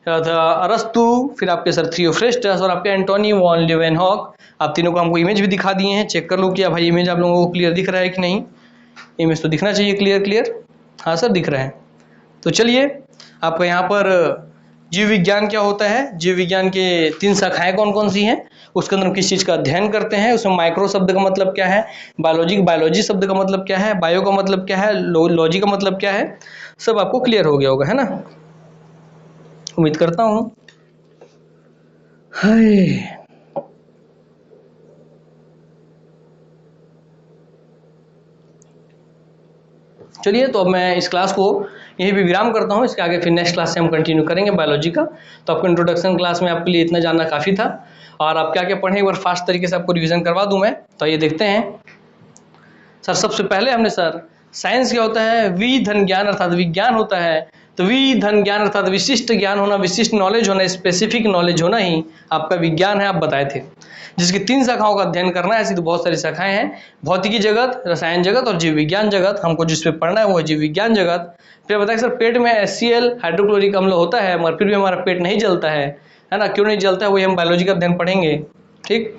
अरस्तु, फिर आपके सर थियोफ्रेस्टस और आपके एंटोनी वॉन ल्यूवेनहॉक। आप तीनों को हमको इमेज भी दिखा दिए हैं, चेक कर लो क्या भाई इमेज आप लोगों को क्लियर दिख रहा है कि नहीं। इमेज तो दिखना चाहिए क्लियर। हाँ सर दिख रहा है। तो चलिए आपको यहाँ पर जीव विज्ञान क्या होता है, जीव विज्ञान के 3 शाखाएं कौन कौन सी हैं, उसके अंदर हम किस चीज़ का अध्ययन करते हैं, उसमें माइक्रो शब्द का मतलब क्या है, बायोलॉजी शब्द का मतलब क्या है, बायो का मतलब क्या है, लॉजी का मतलब क्या है, सब आपको क्लियर हो गया होगा, है ना, उम्मीद करता हूँ। हाय चलिए, तो अब मैं इस क्लास को यहीं पे विराम करता हूँ। इसके आगे फिर नेक्स्ट क्लास से हम कंटिन्यू करेंगे बायोलॉजी का। तो आपको इंट्रोडक्शन क्लास में आपके लिए इतना जानना काफ़ी था, और आप क्या क्या पढ़ें एक बार फास्ट तरीके से आपको रिवीजन करवा दूँ मैं। तो ये देखते हैं सर, सबसे पहले हमने सर साइंस क्या होता है, विधन ज्ञान अर्थात विज्ञान होता है। तो विधन ज्ञान अर्थात विशिष्ट ज्ञान होना, विशिष्ट नॉलेज होना, स्पेसिफिक नॉलेज होना ही आपका विज्ञान है, आप बताए थे। जिसकी 3 शाखाओं का अध्ययन करना है, ऐसी तो बहुत सारी शाखाएं हैं, भौतिकी जगत, रसायन जगत और जीव विज्ञान जगत। हमको जिस पे पढ़ना है वो है जीव विज्ञान जगत। फिर बताया सर पेट में HCl हाइड्रोक्लोरिक अम्ल होता है, मगर फिर भी हमारा पेट नहीं जलता है ना, क्यों नहीं जलता है, वही हम बायोलॉजी का अध्ययन पढ़ेंगे, ठीक।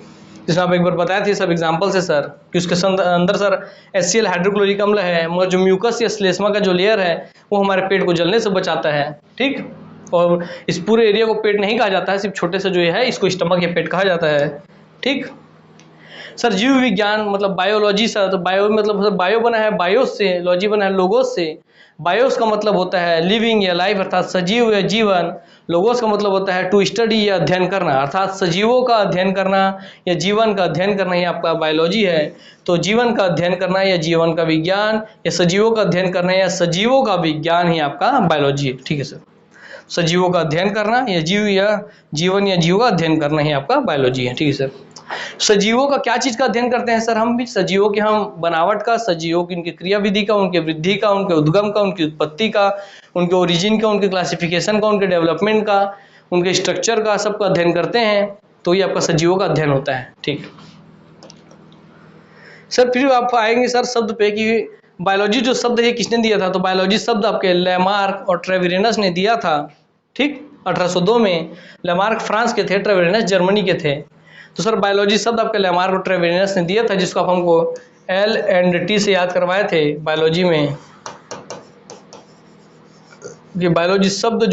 जिसमें आप एक बार बताए थे सब एग्जाम्पल से सर कि उसके अंदर सर HCl हाइड्रोक्लोरिक अम्ल है, मगर जो म्यूकस या श्लेष्मा का जो लेयर है वो हमारे पेट को जलने से बचाता है, ठीक। और इस पूरे एरिया को पेट नहीं कहा जाता है, सिर्फ छोटे से जो है इसको स्टमक या पेट कहा जाता है, ठीक। सर जीव विज्ञान मतलब बायोलॉजी सर, तो बायो मतलब सर बायो बना है बायोस से, लॉजी बना है लोगोस से। बायोस का मतलब होता है लिविंग या लाइफ अर्थात सजीव या जीवन, लोगोस का मतलब होता है टू स्टडी या अध्ययन करना, अर्थात सजीवों का अध्ययन करना या जीवन का अध्ययन करना ही आपका बायोलॉजी है। तो जीवन का अध्ययन करना या जीवन का विज्ञान या सजीवों का अध्ययन करना या सजीवों का विज्ञान ही आपका बायोलॉजी है, ठीक है सर। सजीवों का अध्ययन करना या जीवन या जीव का अध्ययन करना ही आपका बायोलॉजी है, ठीक है सर। सजीवों का क्या चीज का अध्ययन करते हैं सर, हम भी सजीवों के हम बनावट का, सजीवों की उनकी क्रियाविधि का, उनके वृद्धि का, उनके उद्गम का, उनकी उत्पत्ति का, उनके ओरिजिन का, उनके क्लासिफिकेशन का, उनके डेवलपमेंट का, उनके स्ट्रक्चर का, सबका अध्ययन करते हैं। तो ये आपका सजीवों का अध्ययन होता है, ठीक। सर फिर आप आएंगे सर शब्द पे कि बायोलॉजी जो शब्द है किसने दिया था, तो बायोलॉजी शब्द आपके लेमार्क और ट्रेविरेनस ने दिया था, ठीक, 1802 में। लेमार्क फ्रांस के थे, ट्रेविरेनस जर्मनी के थे। तो सर बायोलॉजी शब्द आपके लेमार्क और ट्रेविरेनस ने दिया था, जिसको आप हमको L&T से याद करवाए थे बायोलॉजी में। ये बायोलॉजी शब्द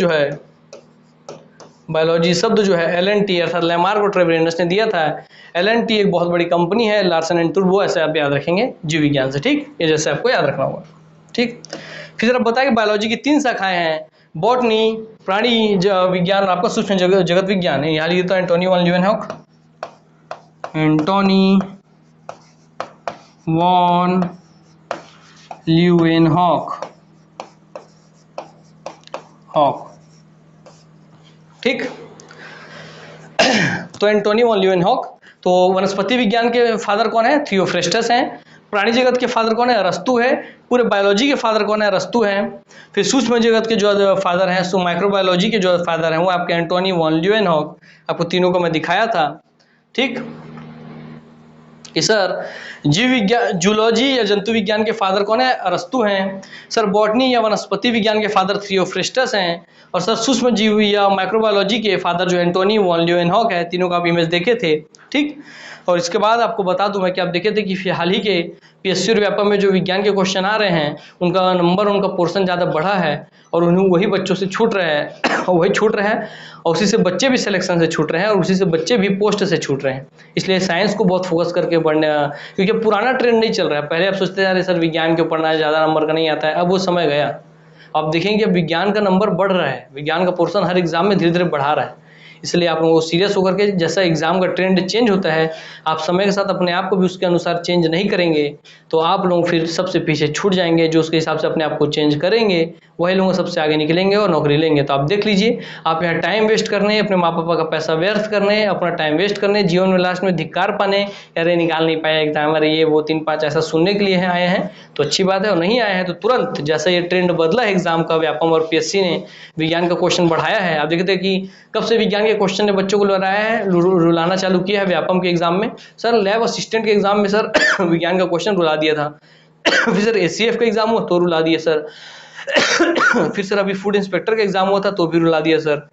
जो है L&T अर्थात लेमार्क और ट्रेविरेनस ने दिया था। L&T एक बहुत बड़ी कंपनी है, लार्सन एंड टुब्रो, ऐसे आप याद रखेंगे जीव विज्ञान से, ठीक, ये जैसे आपको याद रखना होगा, ठीक। फिर जरा बताइए बायोलॉजी की 3 शाखाएं हैं, बॉटनी, प्राणी विज्ञान और आपका सूक्ष्म जगत विज्ञान है। यहाँ लिखा था Antony von Leeuwenhoek, Antony von Leeuwenhoek, ठीक। तो एंटोनी वॉन ल्यूवेनहॉक, तो वनस्पति विज्ञान के फादर कौन है? थियोफ्रेस्टस हैं। प्राणी जगत के फादर कौन है? अरस्तु है। पूरे बायोलॉजी के फादर कौन है? अरस्तु है। फिर सूक्ष्म जगत के जो फादर हैं, सो माइक्रोबायोलॉजी के जो फादर हैं वो आपके एंटोनी वॉन ल्यूवेनहॉक। आपको तीनों को मैं दिखाया था, ठीक। कि सर जीव विज्ञान, जूलॉजी या जंतु विज्ञान के फादर कौन है? अरस्तु हैं। सर बॉटनी या वनस्पति विज्ञान के फादर थियोफ्रेस्टस हैं। और सर सूक्ष्म जीव या माइक्रोबायोलॉजी के फादर जो एंटोनी वॉन ल्यूवेनहॉक है। तीनों का आप इमेज देखे थे, ठीक। और इसके बाद आपको बता दूं मैं कि आप देखे थे कि हाल ही के पीएससी और व्यापम में जो विज्ञान के क्वेश्चन आ रहे हैं, उनका नंबर, उनका पोर्शन ज़्यादा बढ़ा है और उन्हें वही बच्चों से छूट रहे हैं वही छूट रहे हैं, और उसी से बच्चे भी सिलेक्शन से छूट रहे हैं और उसी से बच्चे भी पोस्ट से छूट रहे हैं। इसलिए साइंस को बहुत फोकस करके पढ़ने, क्योंकि पुराना ट्रेंड नहीं चल रहा है। पहले आप सोचते जा रहे सर विज्ञान क्यों पढ़ना है, ज़्यादा नंबर का नहीं आता है, अब वो समय गया। आप देखेंगे विज्ञान का नंबर बढ़ रहा है, विज्ञान का पोर्शन हर एग्जाम में धीरे धीरे बढ़ा रहा है। इसलिए आप लोगों को सीरियस होकर के, जैसा एग्जाम का ट्रेंड चेंज होता है, आप समय के साथ अपने आप को भी उसके अनुसार चेंज नहीं करेंगे तो आप लोग फिर सबसे पीछे छूट जाएंगे। जो उसके हिसाब से अपने आप को चेंज करेंगे वही लोग सबसे आगे निकलेंगे और नौकरी लेंगे। तो आप देख लीजिए, आप यहाँ टाइम वेस्ट करने, अपने माँ पापा का पैसा व्यर्थ करने, अपना टाइम वेस्ट करने, जीवन में लास्ट में धिक्कार पाने, अरे निकाल नहीं पाया एग्जाम, अरे ये वो 3-5 ऐसा सुनने के लिए आए हैं तो अच्छी बात है। और नहीं आए हैं तो तुरंत, जैसा ये ट्रेंड बदला है एग्जाम का, व्यापम और पीएससी ने विज्ञान का क्वेश्चन बढ़ाया है। आप देखते हैं कि कब से विज्ञान के क्वेश्चन ने बच्चों को रुलाया है, रुलाना चालू किया है। व्यापम के एग्जाम में सर, लैब असिस्टेंट के एग्जाम में सर विज्ञान का क्वेश्चन रुला दिया था। फिर सर एसीएफ का एग्जाम हुआ तो रुला दिया सर। फिर सर अभी फूड इंस्पेक्टर का एग्जाम हुआ था तो भी रुला दिया सर।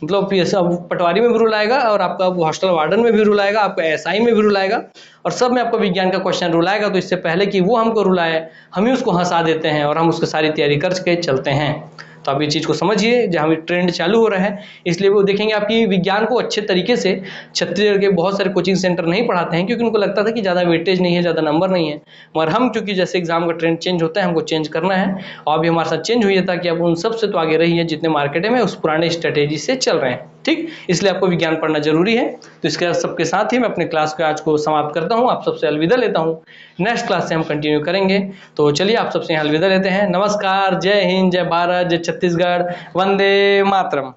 मतलब पटवारी में भी रुलाएगा और आपका हॉस्टल वार्डन में भी रुलाएगा, आपका एसआई में भी रुलाएगा, और सब में आपका विज्ञान का क्वेश्चन रुलाएगा। तो इससे पहले कि वो हमको रुलाए, हम ही उसको हंसा देते हैं और हम उसकी सारी तैयारी करके चलते हैं। तो आप ये चीज़ को समझिए, जहाँ भी ट्रेंड चालू हो रहा है, इसलिए वो देखेंगे आपकी विज्ञान को अच्छे तरीके से छत्तीसगढ़ के बहुत सारे कोचिंग सेंटर नहीं पढ़ाते हैं, क्योंकि उनको लगता था कि ज़्यादा वेटेज नहीं है, ज़्यादा नंबर नहीं है। मगर हम, क्योंकि जैसे एग्जाम का ट्रेंड चेंज होता है, हमको चेंज करना है और अभी हमारे साथ चेंज हुई है, ताकि आप उन सब से तो आगे रहिए जितने मार्केट में उस पुराने स्ट्रेटेजी से चल रहे हैं, ठीक। इसलिए आपको विज्ञान पढ़ना जरूरी है। तो इसके सबके साथ ही मैं अपने क्लास को आज को समाप्त करता हूँ, आप सबसे अलविदा लेता हूँ। नेक्स्ट क्लास से हम कंटिन्यू करेंगे। तो चलिए आप सबसे यहाँ अलविदा लेते हैं। नमस्कार, जय हिंद, जय भारत, जय छत्तीसगढ़, वंदे मातरम।